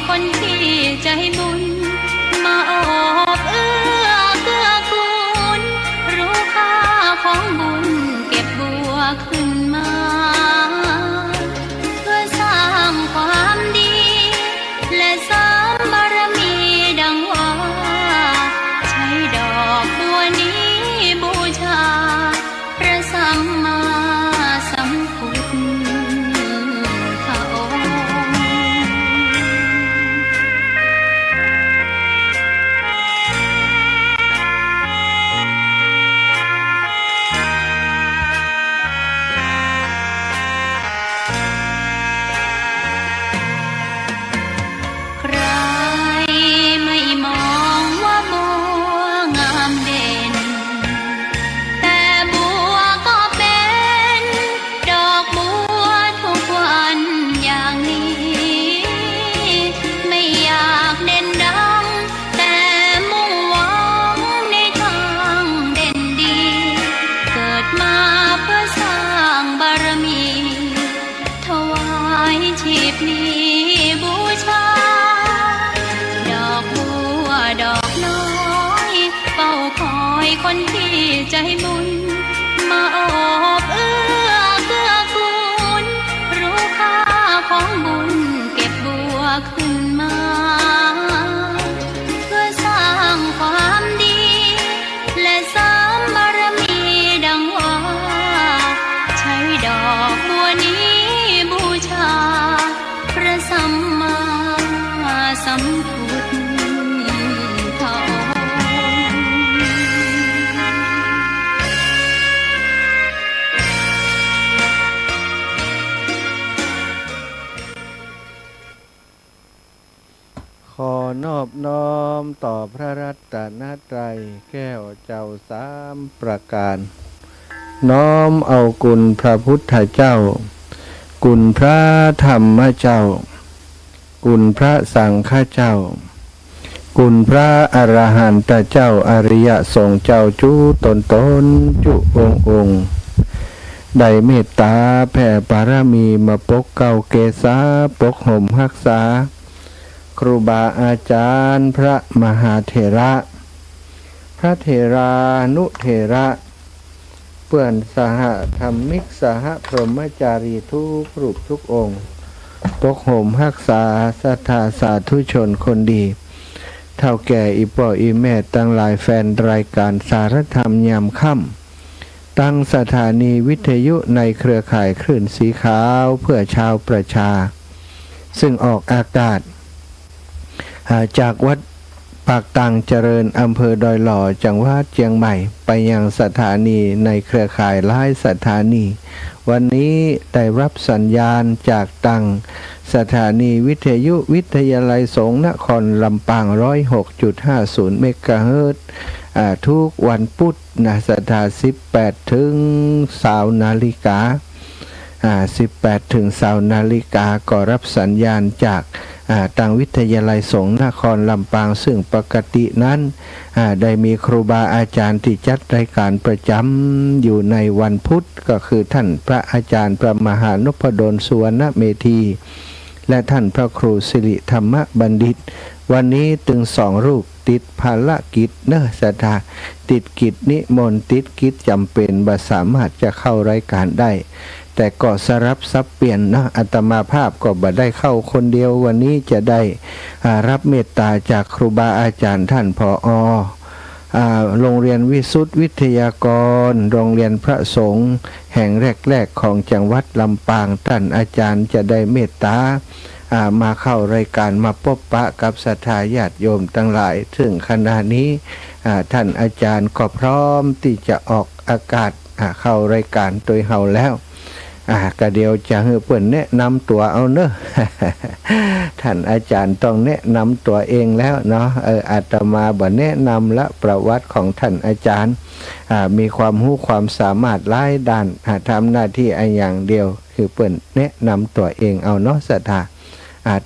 คนที่ใจบุญมาโอบเอื้อเกื้อกูลรู้ค่าของบุญเก็บบัวขึ้นมาเพื่อสร้างความดีและเสริมบารมีดังว่าใช้ดอกบัวนี้บูชาพระสัมมาสัมพุทธคนที่ใจบุญมาโอบเอื้อเกื้อกูลรู้ค่าของบุญเก็บบัวขึ้นมาเพื่อสร้างความดีและเสริมบารมีดังว่าใช้ดอกบัวนี้บูชาพระสัมมาสัมพุทธขอนอบน้อมต่อพระรัตนตรัยแก้วเจ้าสามประการน้อมเอาคุณพระพุทธเจ้าคุณพระธรรมเจ้าคุณพระสังฆเจ้าคุณพระอรหันตเจ้าอริยสงฆ์เจ้าจุตนจุองค์ได้เมตตาแผ่บารมีมาปกเก้าเกศาปกห่มรักษาครูบาอาจารย์พระมหาเถระพระเถรานุเถระเพื่อนสหธรรมิกสหพรหมจารีทุกรูปทุกองค์ปกห่มรักษาศรัทธาสาธุชนคนดีเท่าแก่อีป่ออีแม่ตั้งหลายแฟนรายการสารธรรมยามค่ำตั้งสถานีวิทยุในเครือข่ายคลื่นสีขาวเพื่อชาวประชาซึ่งออกอากาศจากวัดปากตังเจริญอำเภอดอยหล่อจังหวัดเชียงใหม่ไปยังสถานีในเครือข่ายหลายสถานีวันนี้ได้รับสัญญาณจากตังสถานีวิทยุวิทยาลัยสงฆ์นครลำปาง 106.50 เมกะเฮิรตซ์ทุกวันพุธนะสถาน18 ถึง 20 นาฬิกา18 ถึง 20 นาฬิกาก็รับสัญญาณจากตังวิทยาลัยสงฆ์นครลำปางซึ่งปกตินั้นได้มีครูบาอาจารย์ที่จัดรายการประจำอยู่ในวันพุธก็คือท่านพระอาจารย์พระมหานพดลสุวรรณเมธีและท่านพระครูสิริธรรมบัณฑิตวันนี้ถึง2 รูปติดภารกิจสถาติดกิจนิมนต์ติดกิจจำเป็นบ่สามารถจะเข้ารายการได้แต่ก็สลับซับเปลี่ยนนะอาตมาภาพก็บ่ได้เข้าคนเดียววันนี้จะได้รับเมตตาจากครูบาอาจารย์ท่านผอ.โรงเรียนวิสุทธิวิทยากรโรงเรียนพระสงฆ์แห่งแรกๆของจังหวัดลำปางท่านอาจารย์จะได้เมตตามาเข้ารายการมาพบปะกับศรัทธาญาติโยมทั้งหลายถึงขณะนี้ท่านอาจารย์ก็พร้อมที่จะออกอากาศเข้ารายการโดยเฮาแล้วก็เดี๋ยวจะให้เพิ่นแนะนำตัวเอาเนอะ ท่านอาจารย์ต้องแนะนำตัวเองแล้วเนาะอาตมาบ่แนะนำละประวัติของท่านอาจารย์มีความรู้ความสามารถหลายด้านทำหน้าที่อย่างเดียวคือเพิ่นแนะนำตัวเองเอาเนาะศรัทธา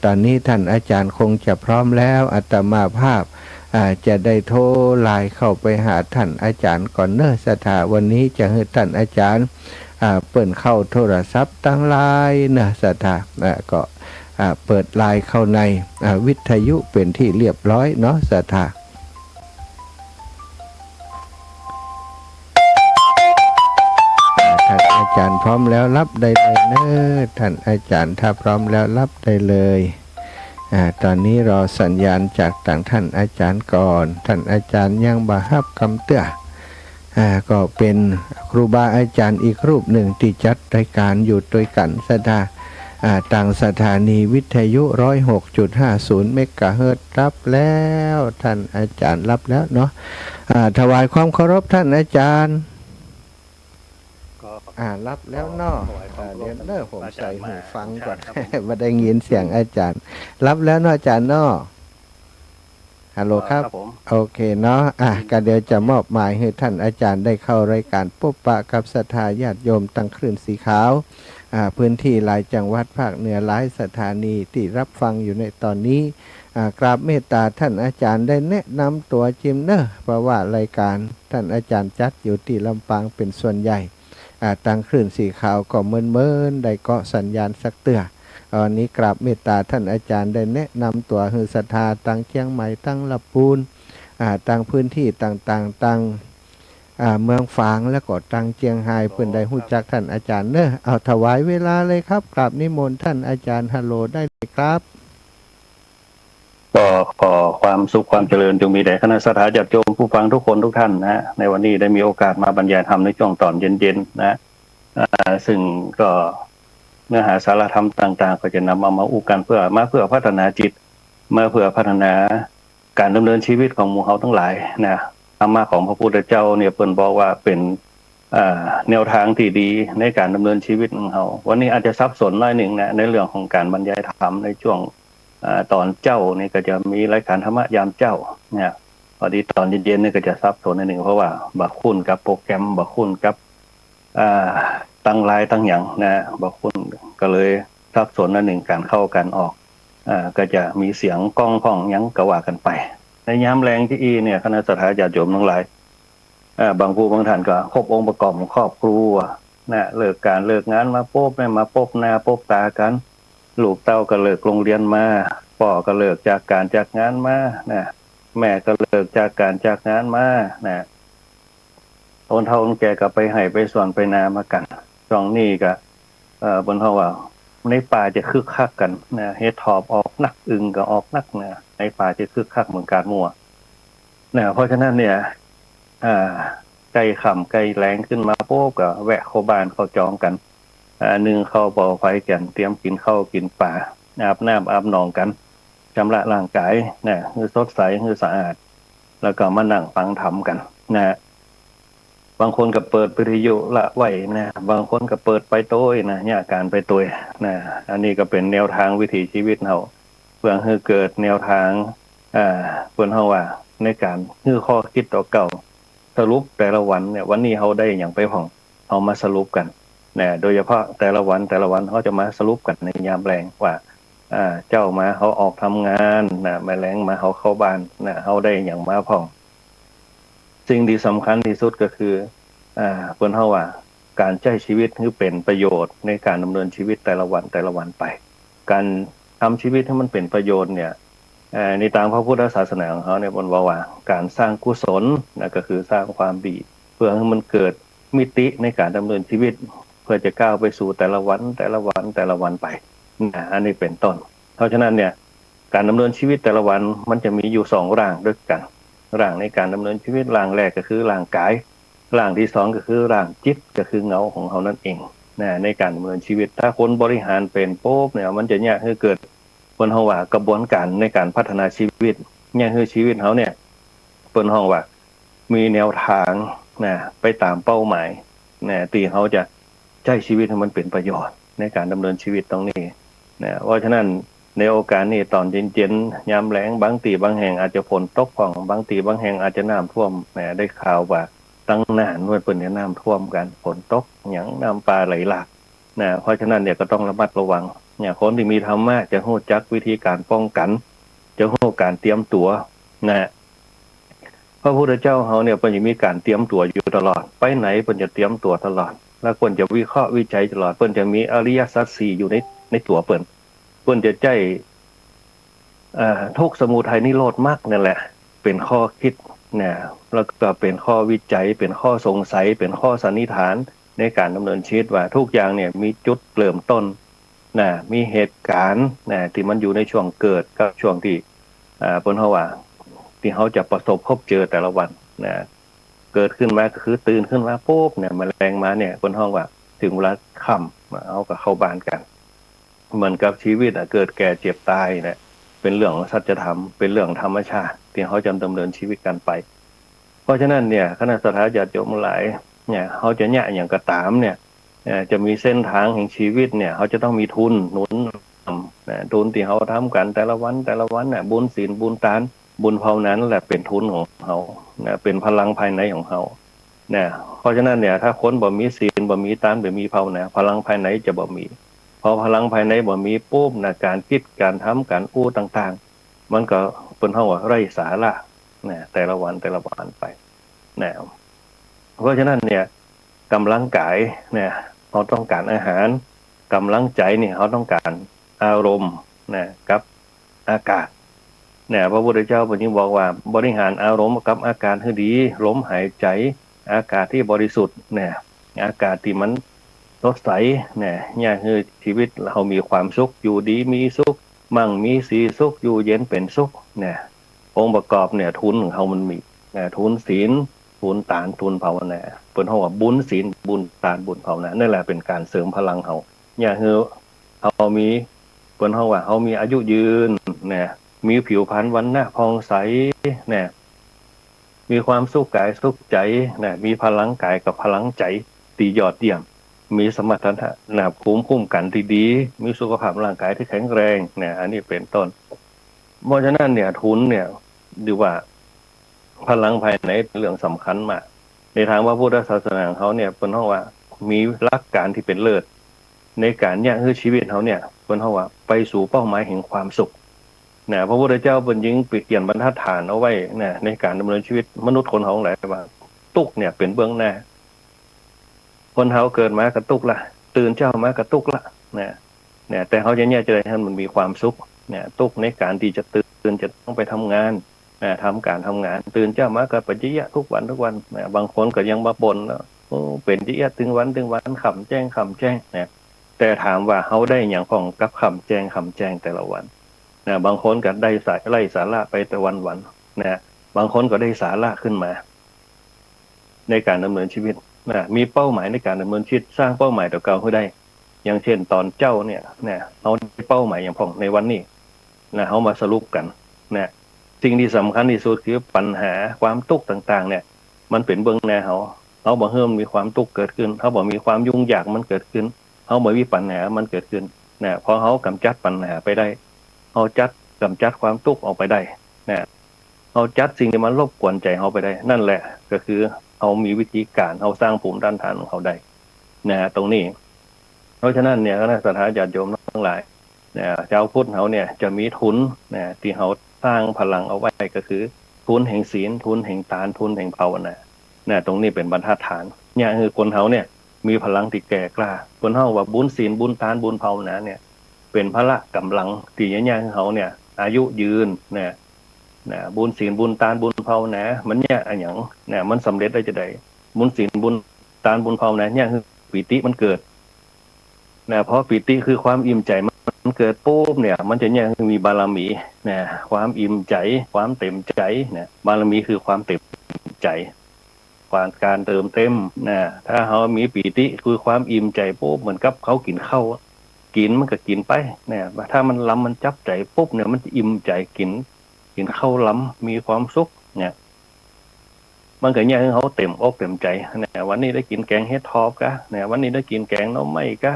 ตอนนี้ท่านอาจารย์คงจะพร้อมแล้วอาตมาภาพจะได้โทรไลน์เข้าไปหาท่านอาจารย์ก่อนเนอะศรัทธาวันนี้จะให้ท่านอาจารย์เปิดเข้าโทรศัพท์ตั้งไลน์นะศรัทธาก็ เปิดไลน์เข้าในวิทยุเป็นที่เรียบร้อยเนาะศรัทธาท่านอาจารย์พร้อมแล้วรับได้เลยเนอะท่านอาจารย์ถ้าพร้อมแล้วรับได้เลยตอนนี้รอสัญญาณจากต่างท่านอาจารย์ก่อนท่านอาจารย์ยังบ่ฮับคำเตือนก็เป็นครูบาอาจารย์อีกรูปหนึ่งที่จัดรายการอยู่ด้วยกันศรัทธาต่างสถานีวิทยุ 106.50 เมกะเฮิรตซ์รับแล้วท่านอาจารย์รับแล้วเนาะถวายความเคารพท่านอาจารย์รับแล้วเนาะเดี๋ยวเนอะผมใส่หูฟังก่อนมาได้ยินเสียงอาจารย์รับแล้วเนาะอาจารย์เนาะฮัลโหลครับโอเคเนาะก็เดี๋ยวจะมอบหมายให้ท่านอาจารย์ได้เข้ารายการพบปะกับศรัทธาญาติโยมตั้งคลื่นสีขาวพื้นที่หลายจังหวัดภาคเหนือหลายสถานีที่รับฟังอยู่ในตอนนี้กราบเมตตาท่านอาจารย์ได้แนะนำตัวจิมเนอร์เพราะว่ารายการท่านอาจารย์จัดอยู่ที่ลำปางเป็นส่วนใหญ่ตั้งคลื่นสีขาวก็เมินได้เกาะสัญญาณสักเตือวันนี้กราบเมตตาท่านอาจารย์ได้แนะนำตัวฮือศรัทธาตั้งเชียงใหม่ตั้งลำพูนตั้งพื้นที่ต่างๆตั้งเมืองฝางแล้วก็ตั้งเจียงไฮ้เพื่อนได้หู้จักท่านอาจารย์เนอะเอาถวายเวลาเลยครับกราบนิมนต์ท่านอาจารย์ฮัลโหลได้เลยครับก็ขอความสุขความเจริญจงมีแด่คณะสัตยาญาติโยมผู้ฟังทุกคนทุกท่านนะในวันนี้ได้มีโอกาสมาบรรยายธรรมในช่วงตอนเย็นๆนะซึ่งก็เนื้อหาสาระธรรมต่างๆก็จะนำมาอู้กันเพื่อพัฒนาจิตมาเพื่อพัฒนาการดำเนินชีวิตของหมู่เฮาทั้งหลายนะธรรมะของพระพุทธเจ้าเนี่ยเพิ่นบอกว่าเป็นแนวทางที่ดีในการดำเนินชีวิตของเฮาวันนี้อาจจะซับซ้อนหน่อยหนึ่งนะในเรื่องของการบรรยายธรรมในช่วงตอนเจ้านี่ก็จะมีรายการธรรมะยามเจ้าเนี่ยพอดีตอนเย็นๆนี่ก็จะซับซ้อนหน่อยหนึ่งเพราะว่าบักคุ้นกับโปรแกรมบักคุ้นกับตั้งไลน์ตั้งอย่างนะบักคุ้นก็เลยซับซ้อนหน่อยหนึ่งการเข้ากันออกก็จะมีเสียงก้องพ้องยังกะว่ากันไปในยามแรงที่เนี่ยคณะสัตยาญาติโยมทั้งหลายบางผู้บางท่านก็ครบองค์ประกอบของครอบครัวนะเลิกการเลิกงานมาพบได้มาพบหน้าพบตากันลูกเต้าก็เลิกโรงเรียนมาพ่อก็เลิกจากการจากงานมานะแม่ก็เลิกจากการจากงานมานะคนเฒ่าคนแก่ก็ไปให้ไปสวนไปนามากันช่วงนี้ก็บนเฮาว่าในป่าจะคึกคักกันนะเฮ็ดทอบออกนักอึงก็ออกนักนะในป่าจะคึกคักเหมือนการมั่วนะเพราะฉะนั้นเนี่ยไก่ค่ำไก่แรงขึ้นมาโป๊บก็แวะเข้าบ้านเข้าจองกันนึงเข้าบ่อไฟกันเตรียมกินข้าวกินปลาอาบน้ำอาบหนองกันชำระร่างกายนะให้สดใสให้สะอาดแล้วก็มานั่งฟังธรรมกันนะบางคนก็เปิดวิทยุละไว้นะบางคนก็เปิดไปโต้ยนะเนี่ยการไปโต้ยนะอันนี้ก็เป็นแนวทางวิถีชีวิตเฮาเพื่อให้เกิดแนวทางเพิ่นเฮาว่าในการฮื้อข้อคิดต่อเก่าสรุปแต่ละวันเนี่ยวันนี้เฮาได้หยังไปพ้องเอามาสรุปกันนะโดยเฉพาะแต่ละวันเขาจะมาสรุปกันในยามแรงว่าเจ้ามาเขาออกทำงานนะแม่แรงมาเขาเข้าบ้านนะเขาได้หยังมาพ้องสิ่งที่สำคัญที่สุดก็คือเพิ่นเฮาว่าการใช้ชีวิตให้เป็นประโยชน์ในการดำเนินชีวิตแต่ละวันไปการทำชีวิตให้มันเป็นประโยชน์เนี่ยในตามพระพุทธศาสนาของเขาเนี่ยเพิ่นว่าการสร้างกุศลนะก็คือสร้างความดีเพื่อให้มันเกิดมิติในการดำเนินชีวิตเพื่อจะก้าวไปสู่แต่ละวันไปนะอันนี้เป็นต้นเพราะฉะนั้นเนี่ยการดำเนินชีวิตแต่ละวันมันจะมีอยู่2ร่างด้วยกันร่างในการดำเนินชีวิตร่างแรกก็คือร่างกายร่างที่2ก็คือร่างจิตก็คือเงาของเขานั่นเองนะในการดำเนินชีวิตถ้าคนบริหารเป็นโป๊บเนี่ยมันจะยากให้เกิดเปิ้นเฮาว่ากระบวนการในการพัฒนาชีวิตเนี่ยคือชีวิตเขาเนี่ยเปิ้นเฮาว่ามีแนวทางนะไปตามเป้าหมายนะที่เขาจะใช้ชีวิตให้มันเป็นประโยชน์ในการดำเนินชีวิตตรงนี้นะเพราะฉะนั้นในโอกาสนี้ตอนเย็นๆยามแล้งบางทีบางแห่งอาจจะฝนตกของบางทีบางแห่งอาจจะน้ำท่วมนะได้ข่าวว่าตั้งนานด้วยเปิ้นเนี่ยน้ำท่วมกันฝนตกหยังน้ำป่าไหลหลากนะเพราะฉะนั้นเนี่ยก็ต้องระมัดระวังเนี่ยคนที่มีธรรมะจะรู้จักวิธีการป้องกันจะรู้การเตรียมตัวนะพระพุทธเจ้าเฮาเนี่ยเพิ่นจะมีการเตรียมตัวอยู่ตลอดไปไหนเพิ่นจะเตรียมตัวตลอดแล้วเพิ่นจะวิเคราะห์วิจัยตลอดเพิ่นจะมีอริยสัจ4อยู่ในตัวเพิ่น ควรจะใจทุกข์สมุทัยนิโรธมรรคนั่นแหละเป็นข้อคิดเนี่ยแล้วก็เป็นข้อวิจัยเป็นข้อสงสัยเป็นข้อสันนิษฐานในการดำเนินชีวิตว่าทุกอย่างเนี่ยมีจุดเริ่มต้นนะมีเหตุการณ์นะที่มันอยู่ในช่วงเกิดกับช่วงที่บนเขาว่าที่เขาจะประสบพบเจอแต่ละวันนะเกิดขึ้นมาก็คือตื่นขึ้นมาปุ๊บเนี่ยแมลงมาเนี่ยบนห้องว่าถึงเวลาค่ำเอากับเข้าบ้านกันเหมือนกับชีวิตเกิดแก่เจ็บตายเนี่ยเป็นเรื่องของสัจธรรมเป็นเรื่องธรรมชาติที่เขาจะดำเนินชีวิตกันไปเพราะฉะนั้นเนี่ยคณะสัตยาญาติโยมหลายเนี่ยเขาจะเนี่ยอย่างกระตามเนี่ยจะมีเส้นทางแห่งชีวิตเนี่ยเขาจะต้องมีทุนหนุนทุนที่เขาทำกันแต่ละวันเนี่ยบุญศีลบุญทานบุญภาวนานั่นแหละเป็นทุนของเขาเป็นพลังภายในของเขาเนี่ยเพราะฉะนั้นเนี่ยถ้าคนบ่มีศีลบ่มีทานบ่มีภาวนาพลังภายในจะบ่มีพอพลังภายในบ่มีปุ๊บนะการคิดการทำการอู้ต่างๆมันก็เป็นเท่าว่าไร้สาระเนี่ยแต่ละวันไปเนี่ยเพราะฉะนั้นเนี่ยกำลังกายเนี่ยเขาต้องการอาหารกำลังใจเนี่ยเขาต้องการอารมณ์เนี่ยกับอากาศเนี่ยพระพุทธเจ้าพระองค์บอกว่าบริหารอารมณ์กับอากาศให้ดีลมหายใจอากาศที่บริสุทธิ์เนี่ยอากาศที่มันสดใสเนี่ยคือชีวิตเรามีความสุขอยู่ดีมีสุขมั่งมีสีสุขอยู่เย็นเป็นสุขเนี่ยองค์ประกอบเนี่ยทุนของเขามันมีทุนศีลทุนทานทุนภาวนาเป็นเขาว่าบุญศีลบุญทานบุญภาวนานั่นแหละเป็นการเสริมพลังเขาเนี่ยคือเขามีเป็นเขาว่าเขามีอายุยืนเนี่ยมีผิวพรรณวันหน้าพองใสเนี่ยมีความสุขกายสุขใจเนี่ยมีพลังกายกับพลังใจตียอดเยี่ยมมีสมรรถนะภูมิคุ้มกันที่ดีมีสุขภาพร่างกายที่แข็งแรงเนี่ยอันนี้เป็นต้นเพราะฉะนั้นเนี่ยทุนเนี่ยดูว่าพลังภายในเป็นเรื่องสำคัญมากในทางพระพุทธศาสนาของเขาเนี่ยเป็นเพราะว่ามีหลักการที่เป็นเลิศในการเนี่ยคือชีวิตเขาเนี่ยเป็นเพราะว่าไปสู่เป้าหมายแห่งความสุขเนี่ยพระพุทธเจ้าเป็นยิ่งเปลี่ยนบรรทัดฐานเอาไว้เนี่ยในการดำเนินชีวิตมนุษย์คนของหลายว่าตุกเนี่ยเป็นเบื้องหน้าคนเขาเกิดมากระตุกละตื่นเช้ามากระตุกละเนี่ยแต่เขาจะเนี่ยจะได้ให้มันมีความสุขเนี่ยตุกในการที่จะตื่นจะต้องไปทำงานทำการทำงานตื่นเช้ามาก็ปฏิยะทุกวันบางคนก็ยังมาบ่นแล้วเป็นจิยะถึงวันขำแจ้งเนี่ยแต่ถามว่าเขาได้อย่างของกับคำแจ้งแต่ละวันบางคนก็ได้ไล่สาระไปแต่วันนะบางคนก็ได้สาระขึ้นมาในการดำเนินชีวิตมีเป้าหมายในการดำเนินชีวิตสร้างเป้าหมายต่อเก่าให้ได้อย่างเช่นตอนเจ้าเนี่ยเขาได้เป้าหมายอย่างของในวันนี้เขามาสรุปกันสิ่งที่สำคัญที่สุดคือปัญหาความทุกข์ต่างๆเนี่ยมันเป็นเบื้องหน้าเขาบอกเพิ่มมีความทุกข์เกิดขึ้นเขาบอกมีความยุ่งยากมันเกิดขึ้นเขาบอกมีปัญหามันเกิดขึ้นพอเขากำจัดปัญหาไปได้เขากำจัดความทุกข์ออกไปได้เขาจัดสิ่งที่มันรบกวนใจเขาไปได้นั่นแหละก็คือเขามีวิธีการเขาสร้างภูมิต้านทานของเขาได้ตรงนี้เพราะฉะนั้นเนี่ยคณะสัตยาญาติโยมทั้งหลายชาวพุทธเขาเนี่ยจะมีทุนที่เขาสร้างพลังเอาไว้ก็คือทุนแห่งศีลทุนแห่งทานทุนแห่งภาวนาตรงนี้เป็นบรรทัดฐานเนี่ยคือคนเขาเนี่ยมีพลังที่แก่กล้าคนเขาว่าบุญศีลบุญทานบุญภาวนาเนี่ยเป็นพละกำลังที่เนี่ยเขาเนี่ยอายุยืนบุญศีลบุญทานบุญภาวนามันเนี่ยอย่างมันสำเร็จได้จะได้บุญศีลบุญทานบุญภาวนาเนี่ยคือปิติมันเกิดเพราะปิติคือความอิ่มใจมันเกิดปุ๊บเนี่ยมันจะเนี่ยมีบารมีความอิ่มใจความเต็มใจบารมีคือความเต็มใจการเติมเต็มถ้าเขามีปิติคือความอิ่มใจปุ๊บเหมือนกับเขากินข้าวกินมันก็กินไปถ้ามันล้ำมันจับใจปุ๊บเนี่ยมันจะอิ่มใจกินข้าวล้ำมีความสุขมันก็เนี่ยเขาเต็มอกเต็มใจวันนี้ได้กินแกงเฮ็ดทอบกะวันนี้ได้กินแกงหน่อไม้กะ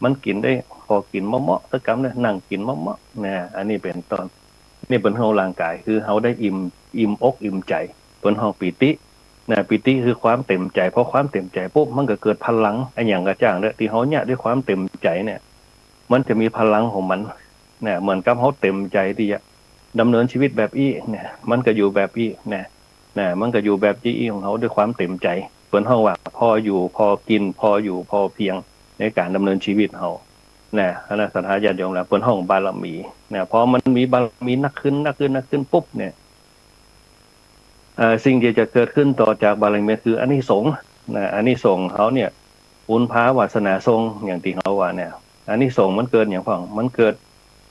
มันกินได้พอกินมะมะตะกำเนี่ยนั่งกินมะมะอันนี้เป็นต้นนี่เป็นของร่างกายคือเขาได้อิ่มอกอิ่มใจเป็นของปิติปิติคือความเต็มใจเพราะความเต็มใจปุ๊บมันก็เกิดพลังไอ้อย่างกระจ่างเนี่ยที่เขาเนี่ยด้วยความเต็มใจเนี่ยมันจะมีพลังของมันเหมือนกับเขาเต็มใจที่จะดำเนินชีวิตแบบอี้มันก็อยู่แบบอี้มันก็อยู่แบบอี้ของเขาด้วยความเต็มใจเป็นห้องว่าพออยู่พอกินพออยู่พอเพียงในการดำเนินชีวิตเขา เนี่ยคณะสัตยาญาติโยมแล้วเปิ้นห้องบารมีเนี่ยพอมันมีบารมีนักขึ้นปุ๊บเนี่ยสิ่งที่จะเกิดขึ้นต่อจากบารมีคืออานิสงส์นะอานิสงส์เขาเนี่ยบุญภาวาสนาทรงอย่างที่เขาว่าเนี่ยอานิสงส์มันเกิดอย่างฟังมันเกิด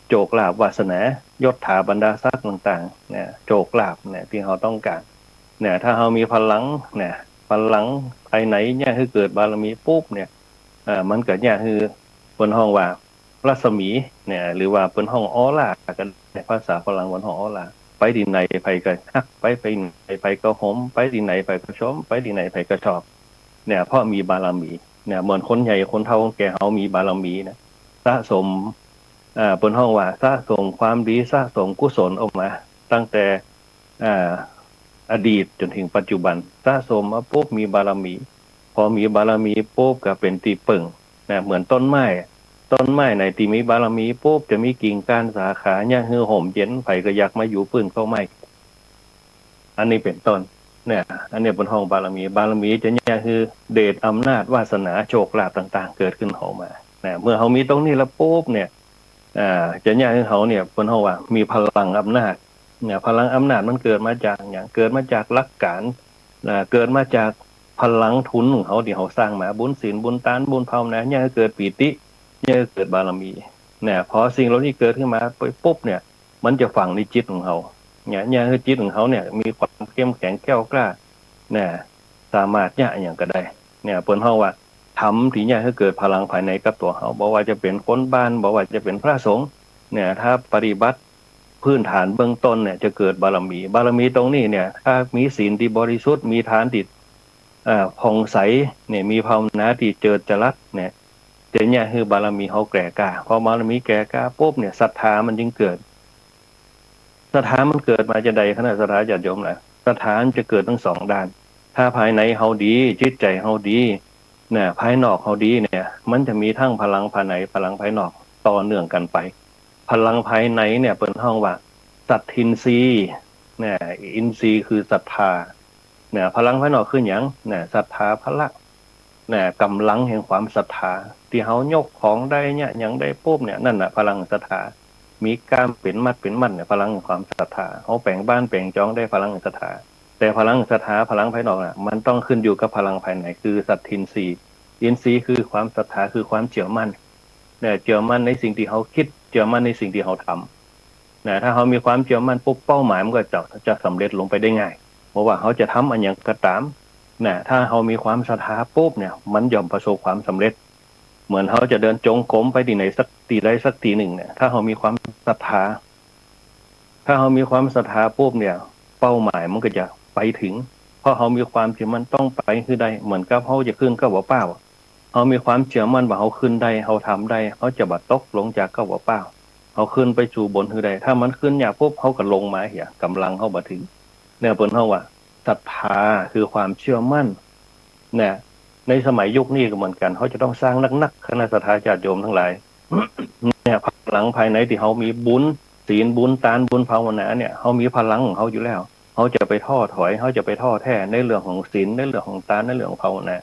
โจกลาภวาสนายศถาบรรดาศักดิ์ต่างๆเนี่ยโจกลาภเนี่ยที่เขาต้องการเนี่ยถ้าเขามีพลังเนี่ยพลังภายในเนี่ยคือเกิดบารมีปุ๊บเนี่ยมันเกิดเนี่ยคือเปิ้นห้องว่ารัศมีเนี่ยหรือว่าเปิ้นห้องออร่ากันในภาษาฝรั่งเปิ้นห้องออร่าไปที่ไหนไปก็ฮักไปไหนไปก็หอมไปที่ไหนไปก็ชมไปที่ไหนไปก็ชอบเนี่ยเพราะมีบารมีเนี่ยเหมือนคนใหญ่คนเฒ่าคนแก่เฮามีบารมีนะสะสมเปิ้นห้องว่าสะสมความดีสะสมกุศลออกมาตั้งแต่อดีตจนถึงปัจจุบันสะสมมาปุ๊บมีบารมีพอมีบารมีปุ๊บก็เป็นตีปึ่งนะเหมือนต้นไม้ในที่มีบารมีปุ๊บจะมีกิ่งก้านสาขาเนี่ยคือห่มเย็นไผก็อยากมาอยู่ปื้นเข้าไม้อันนี้เป็นต้นเนี่ยอันนี้เป็นห้องบารมีจะเนี่ยคือเดชอำนาจวาสนาโชคลาภต่างๆเกิดขึ้นเขามาเมื่อเขามีตรงนี้แล้วปุ๊บเนี่ยจะเนี่ยคือเขาเนี่ยเป็นห้องว่ามีพลังอำนาจเนี่ยพลังอำนาจมันเกิดมาจากอย่างเกิดมาจากหลักการเกิดมาจากพลังทุนของเขาที่เขาสร้างมาบุญศีลบุญทานบุญภาวนาเนี่ยเกิดปีติเนี่ยเกิดบารมีเนี่ยพอสิ่งเหล่านี้เกิดขึ้นมาปุ๊บเนี่ยมันจะฝังในจิตของเขาเนี่ยคือจิตของเขาเนี่ยมีความเข้มแข็งแกร่งกล้าเนี่ยสามารถเนี่ยอย่างก็ได้เนี่ยเปิ้นเฮาว่าทำที่เนี่ยให้เกิดพลังภายในกับตัวเขาบอกว่าจะเป็นคนบ้านบอกว่าจะเป็นพระสงฆ์เนี่ยถ้าปฏิบัติพื้นฐานเบื้องต้นเนี่ยจะเกิดบารมีตรงนี้เนี่ยถ้ามีศีลที่บริสุทธิ์มีทานที่ผ่องใสเนี่ยมีภาวนาที่เจิดจรัสเนี่ยจะเนี่ยคือบารมีเขาแก่กล้าพอบารมีแก่กล้าปุ๊บเนี่ยศรัทธามันจึงเกิดศรัทธามันเกิดมาจะใดขณะศรัทธาญาติโยมแหละศรัทธาจะเกิดทั้งสองด้านถ้าภายในเฮาดีจิตใจเฮาดีเนี่ยภายนอกเฮาดีเนี่ยมันจะมีทั้งพลังภายในพลังภายนอกต่อเนื่องกันไปพลังภายในเนี่ยเปิดห้องว่าสัตทินรีเนี่ยอินทรีย์คือศรัทธาเนี่ยพลังภายนอกคืออย่างเนี่ยศรัทธาพละเนี่ยกำลังแห่งความศรัทธาที่เฮายกของได้เนี่ยอย่างได้ปุ๊บเนี่ยนั่นน่ะพลังศรัทธามีการเป็นมัดเนี่ยพลังความศรัทธาเฮาแปลงบ้านแปลงจองได้พลังศรัทธาแต่พลังศรัทธาพลังภายนอกน่ะมันต้องขึ้นอยู่กับพลังภายในคือสัตทินรีอินทรีย์คือความศรัทธาคือความเชื่อมั่นเนี่ยเชื่อมั่นในสิ่งที่เขาคิดเชื่อมั่นในสิ่งที่เขาทำนะถ้าเขามีความเชื่อมั่นปุ๊บเป้าหมายมันก็จะสำเร็จลงไปได้ง่ายเพราะว่าเขาจะทำอันอย่างก็ตามนะถ้าเขามีความศรัทธาปุ๊บเนี่ยมันย่อมประสบความสำเร็จเหมือนเขาจะเดินจงกรมไปที่ไหนสักทีใดสักทีหนึ่งเนี่ยถ้าเขามีความศรัทธาปุ๊บเนี่ยเป้าหมายมันก็จะไปถึงเพราะเขามีความเชื่อมั่นต้องไปคือได้เหมือนกับเขาจะขึ้นก็บ่เป้าเขามีความเชื่อมั่นว่าเขาขึ้นได้เขาทำได้เขาจะบัดตกลงจากก็บ่เป้าเขาขึ้นไปสู่บนคือใดถ้ามันขึ้นอย่างปุ๊บเขาก็ลงมาเหี้ยกำลังเขาบ่ถึงเนี่ยเปิ้นเฮาว่าศรัทธาคือความเชื่อมั่นเนี่ยในสมัยยุคนี้ก็เหมือนกันเขาจะต้องสร้างนักคณะสัตยาญาติโยมทั้งหลาย เนี่ยพลังภายในที่เขามีบุญศีลบุญทานบุญภาวนาเนี่ยเขามีพลังของเขาอยู่แล้วเขาจะไปท้อถอยเขาจะไปท้อแท้ในเรื่องของศีลในเรื่องของทานในเรื่องของภาวนา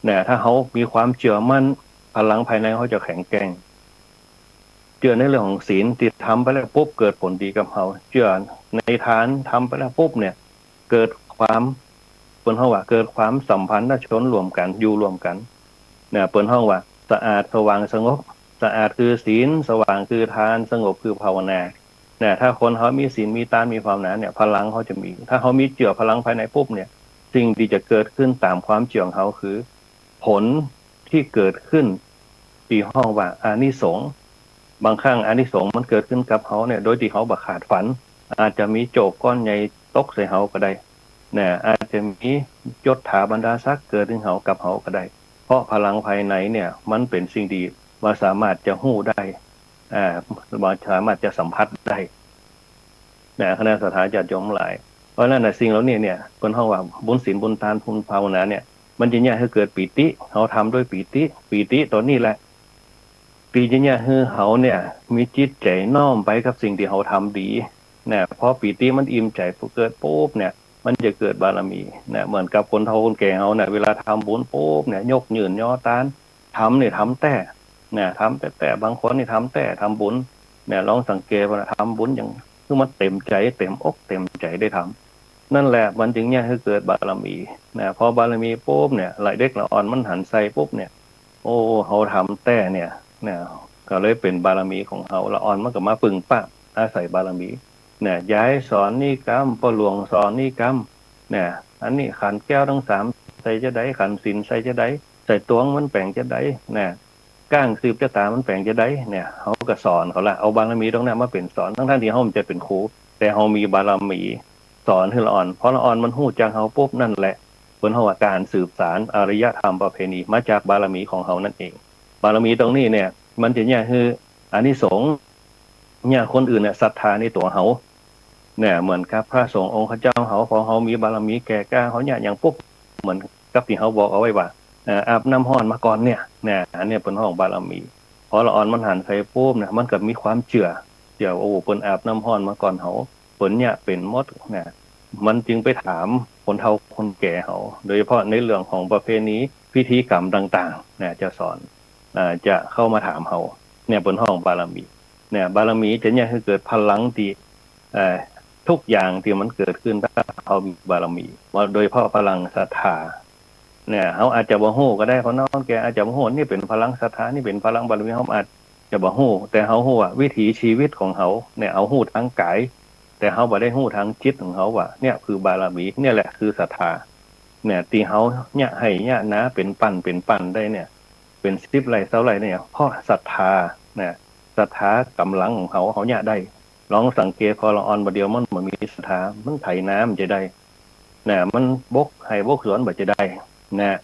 เนี่ยถ้าเขามีความเชื่อมั่นพลังภายในเขาจะแข็งแกร่งเชื่อในเรื่องของศีลติดทำไปแล้วปุ๊บเกิดผลดีกับเขาเชื่อในทานทำไปแล้วปุ๊บเนี่ยเกิดความเปิ้นเฮาว่าเกิดความสัมพันธ์ชนรวมกันอยู่รวมกันเนี่ยเปิ้นเฮาว่าสะอาดสว่างสงบสะอาดคือศีลสว่างคือทานสงบคือภาวนาเนี่ยถ้าคนเขามีศีลมีทานมีภาวนาเนี่ยพลังเขาจะมีถ้าเขามีเจือพลังภายในปุ๊บเนี่ยสิ่งที่จะเกิดขึ้นตามความเจือของเขาคือผลที่เกิดขึ้นที่ห้องว่าอานิสงส์บางครั้งอานิสงส์มันเกิดขึ้นกับเขาเนี่ยโดยที่เขาบ่ขาดฝันอาจจะมีโจกก้อนใหญ่ตกใส่เขาก็ได้เนี่ยอาจจะมียศถาบรรดาศักดิ์เกิดขึ้นเขากับเขาก็ได้เพราะพลังภายในเนี่ยมันเป็นสิ่งดีว่าสามารถจะหู้ได้ว่าสามารถจะสัมผัสได้เนี่ยคณะสัตยาญาติโยมหลายเพราะฉะนั้นสิ่งเหล่านี้เนี่ยคนเฮาว่าบุญศีลบุญทานบุญภาวนาเนี่ยมันจะเนี่ยให้เกิดปีติเขาทำด้วยปีติตัวนี้แหละปีจะเนี่ยให้เขาเนี่ยมีจิตใจน้อมไปกับสิ่งที่เขาทำดีเนี่ยพอปีติมันอิ่มใจพอเกิดปุ๊บเนี่ยมันจะเกิดบารมีเนี่ยเหมือนกับคนเฒ่าคนแก่เขาเนี่ยเวลาทำบุญปุ๊บเนี่ยยกยืนย่อตานทำเนี่ยทำแต่ เนี่ยทำแต่บางคนนี่ทำแต่ทำบุญเนี่ยลองสังเกตว่าทำบุญอย่างคือมันเต็มใจเต็มอกเต็มใจได้ทำนั่นแหละมันจึงเนี่ยคือเกิดบารมีเนี่ยพอบารมีปุ๊บเนี่ยไหลเด็กละอ่อนมันหันใส่ปุ๊บเนี่ยโอ้เขาทำแต่เนี่ยก็เลยเป็นบารมีของเขาละอ่อนมันก็มาปึงป้าอาศัยบารมีเนี่ยย้ายสอนนี่กรรมพ่อหลวงสอนนี่กรรมเนี่ยอันนี้ขันแก้วทั้งสามใส่จะได้ขันศีลใส่จะได้ใส่ตวงมันแปลงจะได้เนี่ยก้างสืบจะตามันแปลงจะได้เนี่ยเขาก็สอนเขาละเอาบารมีตรงนั้นมาเป็นสอนทั้งที่เขาจะเป็นครูแต่เขามีบารมีสอนให้ละอ่อนเพราะละอ่อนมันหู้จังเขาปุ๊บนั่นแหละผลของการสืบสารอารยธรรมประเพณีมาจากบารมีของเขานั่นเองบารมีตรงนี้เนี่ยมันจะเนี่ยคืออานิสงส์เนี่ยคนอื่นเนี่ยศรัทธาในตัวเขาเนี่ยเหมือนกับพระสงฆ์องค์เจ้าเขาพอเขามีบารมีแก่กล้าเขาเนี่ยอย่างปุ๊บเหมือนกับที่เขาบอกเอาไว้ว่าอาบน้ำห้อนมาก่อนเนี่ยอันนี้เป็นห้องบารมีพอละอ่อนมันหันใส่ปุ๊บเนี่ยมันก็มีความเชื่อโอ้เป็นอาบน้ำห้อนมาก่อนเขาผลเนี่ยเป็นมดเนี่ยมันจึงไปถามคนเฒ่าคนแก่เขาโดยเฉพาะในเรื่องของประเพณีพิธีกรรมต่างๆเนี่ยจะสอนจะเข้ามาถามเขาเนี่ยเป็นห้องบารมีเนี่ยบารมีจะเนี่ยคือเกิดพลังที่ทุกอย่างที่มันเกิดขึ้นถ้าเขามีบารมีโดยเฉพาะพลังศรัทธาเนี่ยเขาอาจจะบ่ฮู้ก็ได้คนน้องแกอาจจะบ่ฮู้นี่เป็นพลังศรัทธานี่เป็นพลังบารมีเขาอาจจะบ่ฮู้แต่เขาฮู้ว่าวิถีชีวิตของเขาเนี่ยเอาฮู้ทางกายแต่เขาบ่ได้ฮู้ทางจิตของเขาว่าเนี่ยคือบารมีเนี่ยแหละคือศรัทธาเนี่ยที่เขาเนี่ยให้เนี่ยนะเป็นปั่นได้เนี่ยเป็น10 ไร่20 ไร่เนี่ยเพราะศรัทธาเนี่ยศรัทธากำลังของเขาเนี่ยได้ลองสังเกตพอละอ่อนบ่เดียวมันมีศรัทธามันไถน้ำจะได้เนี่ยมันบกให้บกสวนบ่จะได้นะ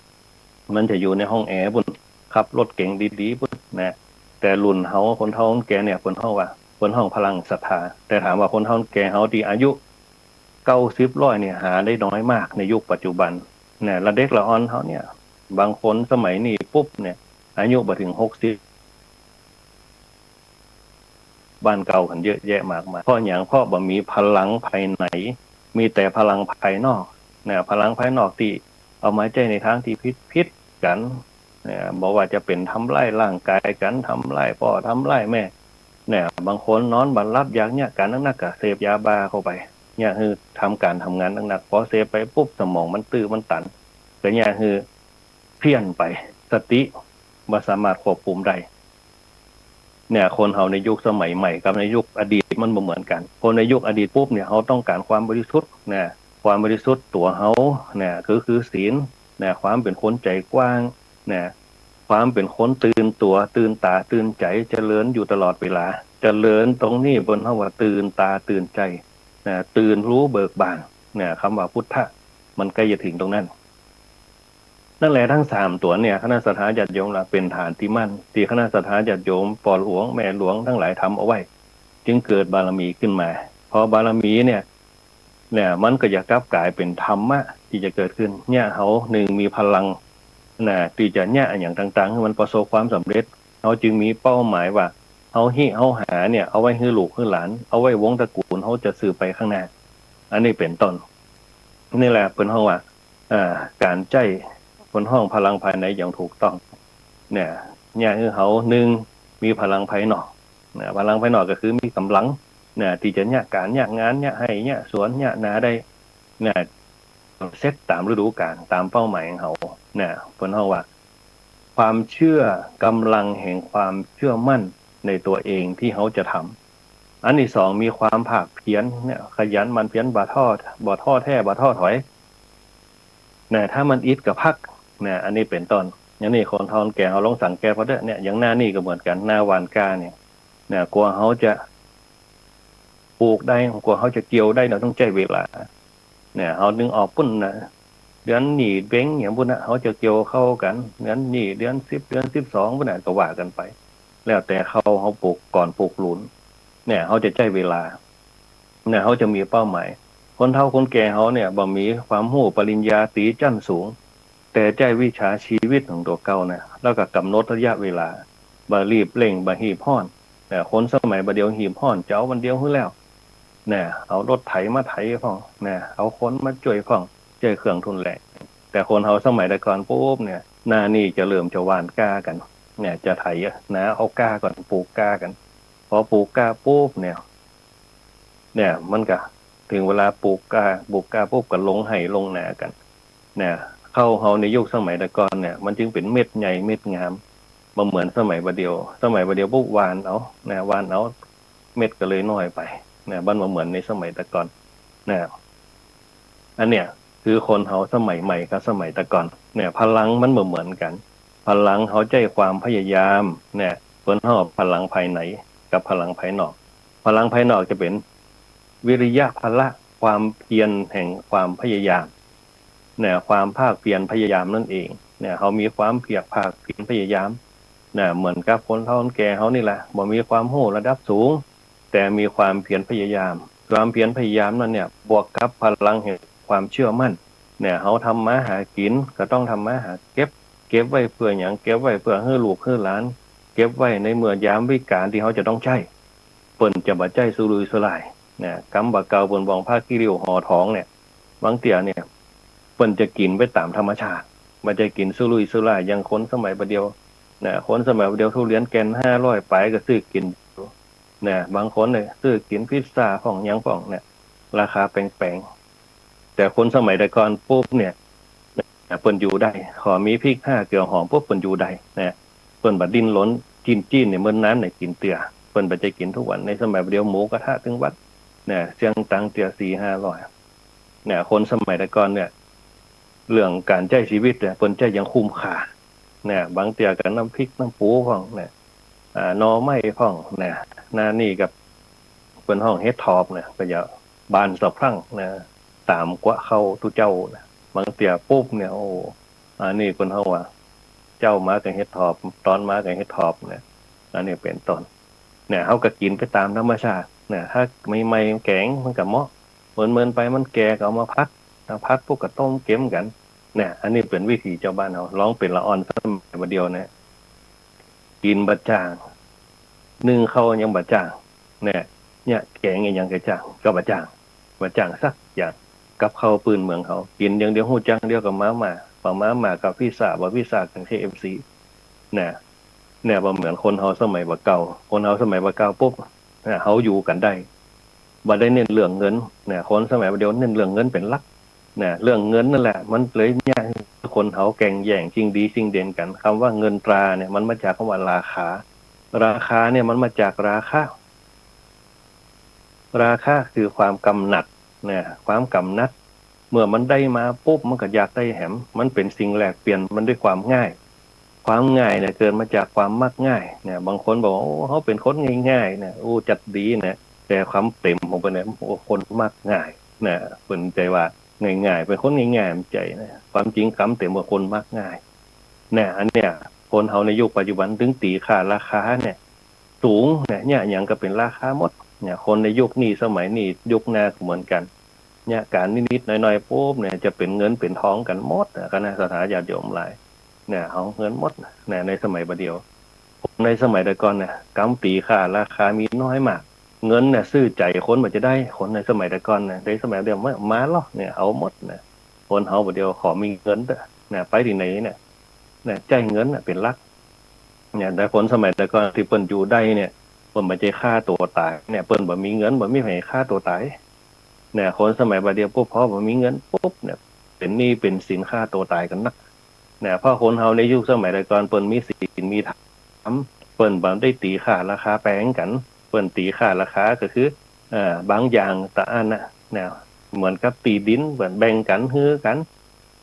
มันจะอยู่ในห้องแอร์ปุ่นขับรถเก่งดีๆปุ่นนะแต่รุ่นเฮาคนเฒ่าคนแก่เนี่ยคนเฮาว่าคนห้องพลังศรัทธาแต่ถามว่าคนเฒ่าคนแก่เฮาที่อายุ90 100เนี่ยหาได้น้อยมากในยุคปัจจุบันเนี่ยละเด็กละอ่อนเฮาเนี่ยบางคนสมัยนี้ปุ๊บเนี่ยอายุบ่ถึง60บ้านเก่ากันเยอะแยะมากมายเพราะอย่างเพราะบ่มีพลังภายในมีแต่พลังภายนอกเนี่ยพลังภายนอกที่เอามาใจในทางที่พิษกันเนี่ยบอกว่าจะเป็นทำลายร่างกายกันทำลายพ่อทำลายแม่เนี่ยบางคนนอนบันรับอยากเนี่ยการนักๆก็เสพยาบ้าเข้าไปเนี่ยคือทำการทำงานหนักๆพอเสพไปปุ๊บสมองมันตื้อมันตันก็เนี่ยคือเพี้ยนไปสติบ่สามารถควบคุมได้เนี่ยคนเฮาในยุคสมัยใหม่กับในยุคอดีตมันบ่เหมือนกันคนในยุคอดีตปุ๊บเนี่ยเขาต้องการความบริสุทธิ์เนี่ยความบริสุทธิ์ตัวเขาเนี่ยคือศีลเนี่ยความเป็นคนใจกว้างเนี่ยความเป็นคนตื่นตัวตื่นตาตื่นใจเจริญอยู่ตลอดเวลาเจริญตรงนี้บนเฮาว่าตื่นตาตื่นใจเนี่ยตื่นรู้เบิกบานเนี่ยคำว่าพุทธะมันใกล้จะถึงตรงนั้นนั่นแหละทั้ง3ตัวเนี่ยคณะสัตยาญาติโยมล่ะเป็นฐานที่มั่นที่คณะสัตยาญาติโยมพ่อหลวงแม่หลวงทั้งหลายทำเอาไว้จึงเกิดบารมีขึ้นมาพอบารมีเนี่ยมันก็จะกลับกลายเป็นธรรมะที่จะเกิดขึ้นเนี่ยเขาหนึ่งมีพลังที่จะเนี่ยอย่างต่างๆให้มันประสบความสำเร็จเขาจึงมีเป้าหมายว่าเขาหาเนี่ยเอาไว้ให้ลูกให้หลานเอาไว้วงตระกูลเขาจะสืบไปข้างหน้าอันนี้เป็นต้นนี่แหละเป็นห้องว่าการใจคนห้องพลังภายในอย่างถูกต้องเนี่ยคือเขาหนึ่งมีพลังภายนอกพลังภายนอกก็คือมีกำลังที่จะเนี่ยการเนี่ยงานเนี่ยให้เนี่ยสวนเนี่ยนาได้เนี่ยเซตตามฤดูกาลตามเป้าหมายของเขาเพิ่นเฮาว่าความเชื่อกำลังแห่งความเชื่อมั่นในตัวเองที่เขาจะทำอันที่2มีความภาคเพียรเนี่ยขยันมันเพียรบ่ท้อแท้บ่ท้อถอยถ้ามันอิดกับพักอันนี้เป็นต้นอย่างนี้คนทอนแก่เขาลองสั่งแก่พอเด้อเนี่ยอย่างหน้านี่ก็เหมือนกันหน้าหวานกาเนี่ยกลัวเขาจะปลูกได้กลัวเขาจะเกี่ยวได้เราต้องใช้เวลาเขาดึงออกปุ่นเดือนนี้เบ้งอย่างปุ่นเขาจะเกี่ยวเข้ากันเดือนนี้เดือน10เดือน12ปุ่นก็ว่ากันไปแล้วแต่เขาปลูกก่อนปลูกหลุนเขาจะใช้เวลาเขาจะมีเป้าหมายคนเฒ่าคนแก่เขาเนี่ยบ่มีความรู้ปริญญาตรีชั้นสูงแต่ใจวิชาชีวิตของตัวเก่าแล้วก็กำหนดระยะเวลาบ่รีบเร่งบ่หีบห้อนคนสมัยบ่เดียวหีบห้อนเจ้าวันเดียวคือแล้วเอารถไถมาไถพ่องเอาคนมาช่วยพ่องช่วยเครื่องทุนแรงแต่คนเฮาสมัยแต่ก่อนปุ๊บหน้านี่จะเริ่มจะหว่านกล้ากัน เนี่ยจะไถนะเอาก้าก่อนปลูกก้ากันพอปลูกก้าปุ๊บเนี่ยมันก็ถึงเวลาปลูกก้าปุ๊บก็ลงไห่ลงนากันเนี่ยเข้าเฮาในยุคสมัยแต่ก่อนเนี่ยมันจึงเป็นเม็ดใหญ่เม็ดงามมาเหมือนสมัยประเดียวปุ๊บหวานเอาเนี่ยหวานเอาเม็ดก็เลยน้อยไปเนี่ยบ้านมาเหมือนในสมัยแต่ก่อนเนี่ยอันเนี้ยคือคนเฮาสมัยใหม่กับสมัยแต่ก่อนเนี่ยพลังมันเหมือนกันพลังเขาใจความพยายามเนี่ยเพิ่นเฮาพลังภายในกับพลังภายนอกพลังภายนอกจะเป็นวิริยะพละความเพียรแห่งความพยายามเนี่ยความภาคเพียรพยายามนั่นเองเนี่ยเขามีความเพียรภาคเพียรพยายามเนี่ยเหมือนกับคนเฒ่าคนแก่เขานี่แหละบ่มีความรู้ระดับสูงแต่มีความเพียรพยายามความเพียรพยายามนั้นเนี่ยบวกกับพลังแห่งความเชื่อมั่นเนี่ยเขาทำมาหากินก็ต้องทำมาหาเก็บไว้เพื่ออย่างเก็บไว้เพื่อให้ลูกให้หลานเก็บไว้ในเมื่อยามวิกาลที่เขาจะต้องใช้เปิ้นจะบ่ใจสุรุ่ยสุร่ายเนี่ยกำบะเกาบนบองผ้าขี้ริ้วห่อท้องเนี่ยบางเตี่ยเนี่ยเปิ้นจะกินไปตามธรรมชาติมันจะกินสุรุ่ยสุร่ายอย่างคนสมัยประเดียวเนี่ยคนสมัยประเดียวทุเรียนแกน500ไปก็ซื้อกินเนี่ยบางคนเนี่ยซื้อกินพิซซ่าของหยังของเนี่ยราคาแพงๆแต่คนสมัยแต่ก่อนปุ๊บเนี่ยเปิ้นอยู่ได้ขอมีพริก5เกลือหอมปุ๊บเปิ้นอยู่ได้เนี่ยเปิ้นบ่ดิ้นรนจีนเนี่ยมื้อนั้นเนี่ยกินเตือเปิ้นบ่จะกินทุกวันในสมัยประเดียวหมูกระทะถึงวัดเนี่ยเสียงตังเตีย4-500เนี่ยคนสมัยแต่ก่อนเนี่ยเรื่องการใช้ชีวิตเนี่ยเปิ้นใช้อย่างคุ้มค่าเนี่ยบางเตียกับน้ำพริกน้ำปูของเนี่ยหน่อไม้ของเนี่ยนานี่กับเปิ้นห้องเฮ็ดทอบเนี่ยก็จะบานสะพรั่งนะตามกว่าเข้าทุเจ้าบางเตียปุ๊บเนี่ยโอ้อันนี้เปิ้นเฮาว่าเจ้ามากับเฮ็ดทอบตอนมากับเฮ็ดทอบเนี่ยอันนี้เป็นต้นเนี่ยเฮาก็กินไปตามธรรมชาติเนี่ยถ้าใหม่ๆแกงมันก็เหมาะเหมือนไปมันแก่ก็เอามาพัดพวกก็ต้มเค็มกันเนี่ยอันนี้เป็นวิถีเจ้าบ้านเฮาร้องเป็นละอ่อนสมัยเดียวเนี่ยกินบ่จ้างนึ่งข้าวยังบ่จ้างเนี่ยแกงยังก็จ้างก็บ่จ้างสักอย่างกับข้าวปืนเมืองเขากินอย่างเดียวฮู้จังเดียวกับมากับพิซซ่าบ่พิซซ่ากับ KFC เนี่ยบ่เหมือนคนเฮาสมัยบ่เก่าคนเฮาสมัยบ่เก่าปุ๊บเฮาอยู่กันได้บ่ได้เน้นเรื่องเงินเนี่ยคนสมัยเดียวเน้นเรื่องเงินเป็นหลักเนี่ยเรื่องเงินนั่นแหละมันเลยยากคนเฮาแข่งแย่งชิงดีชิงเด่นกันคำว่าเงินตราเนี่ยมันมาจากคำว่าราคาเนี่ยมันมาจากราคาคือความกำหนัดเนี่ยความกำหนัดเมื่อมันได้มาปุ๊บมันก็อยากได้แหมมันเป็นสิ่งแลกเปลี่ยนมันด้วยความง่ายเนี่ยเกิดมาจากความมักง่ายเนี่ยบางคนบอกว่าโอ้เขาเป็นคนง่ายๆเนี่ยโอ้จัดดีเนี่ยแต่ความเต็มของเพิ่นเนี่ยโอ้คนมักง่ายเนี่ยเพิ่นใจว่าง่ายๆเป็นคนง่ายๆมันใจนะความจริงคำเต็มว่าคนมักง่ายเนี่ยอันเนี้ยคนเฮาในยุคปัจจุบันถึงตีค่าราคาเนี่ยสูงเนี่ยหยังก็เป็นราคาหมดเนี่ยคนในยุคนี้สมัยนี้ยุคหน้าก็เหมือนกันเนี่ยการนิดๆหน่อยๆปุ๊บเนี่ยจะเป็นเงินเป็นทองกันหมดคณะสถาญาติโยมหลายเนี่ยเอาเงินหมดเนี่ยในสมัยประเดียวในสมัยแต่ก่อนเนี่ยกำตีค่าราคามีน้อยมากเงินเนี่ยซื้อใจคนมันจะได้คนในสมัยแต่ก่อนเนี่ยในสมัยเดียวมาหรอเนี่ยเอาหมดเนี่ยคนเฮาประเดียวขอมีเงินเนี่ยไปที่ไหนเนี่ยใจเงินเป็นหลักเนี่ยแต่คนสมัยแต่ก่อนที่เปิ้นอยู่ได้เนี่ยเปิ้นบ่ใจฆ่าตัวตายเนี่ยเปิ้นบ่มีเงินบ่มีไผฆ่าตัวตายเนี่ยคนสมัยประเดียวปุ๊บพอบ่มีเงินปุ๊บเนี่ยเป็นหนี้เป็นสินฆ่าตัวตายกันนักเนี่ยเพราะคนเฮาในยุคสมัยแต่ก่อนเปิ้นมีศีลมีธรรมเปิ้นบ่ได้ตีค่าราคาแพงกันเปิ้นตีค่าราคาก็คือบางอย่างตะอันน่ะเนี่ยเหมือนกับตีดินเหมือนแบ่งกันฮื้อกัน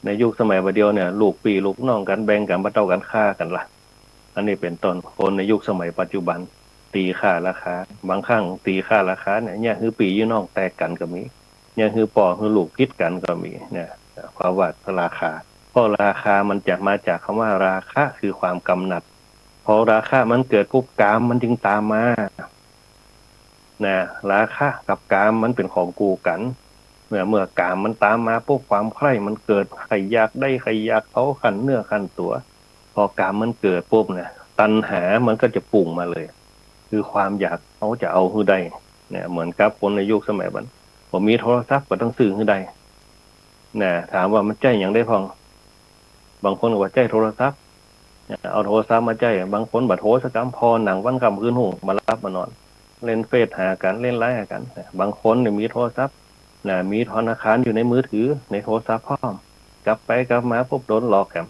ในยุคสมัยประเดียวเนี่ยลูกพี่ลูกน้องกันแบ่งกันบ่เท่ากันฆ่ากันล่ะอันนี้เป็นต้นคนในยุคสมัยปัจจุบันตีค่าราคาบางครั้งตีค่าราคาเนี่ยคือพี่น้องแตกกันก็มีเนี่ยคือพ่อคือลูกคิดกันก็มีเนี่ยความว่าราคาเพราะราคามันจะมาจากคำว่าราคะคือความกำหนัดพอราคะมันเกิดปุ๊บกามมันจึงตามมานะราคะกับกามมันเป็นของกูกันเมื่อกามมันตามมาปุ๊บความใคร่มันเกิดใครอยากได้ใครอยากเขาขันเนื้อขันตัวพอกามมันเกิดปุ๊บเนี่ยตัณหามันก็จะปุ่งมาเลยคือความอยากเขาจะเอาฮื้อใดเนี่ยเหมือนกับคนในยุคสมัยบัดผมมีโทรศัพท์ก็ต้องซื้อฮื้อใดเนี่ยถามว่ามันใจอย่างได้พองบางคนว่าใจโทรศัพท์ เอาโทรศัพท์มาใจบางคนบัดโทรสกรรมพอหนังวันคำคืนหูมารับมานอนเล่นเฟซหากันเล่นไลน์หากันบางคนเนี่ยมีโทรศัพท์มีธนาคารอยู่ในมือถือในโทรศัพท์พร้อมกลับไปกลับมาปุ๊บโดนหลอกกัน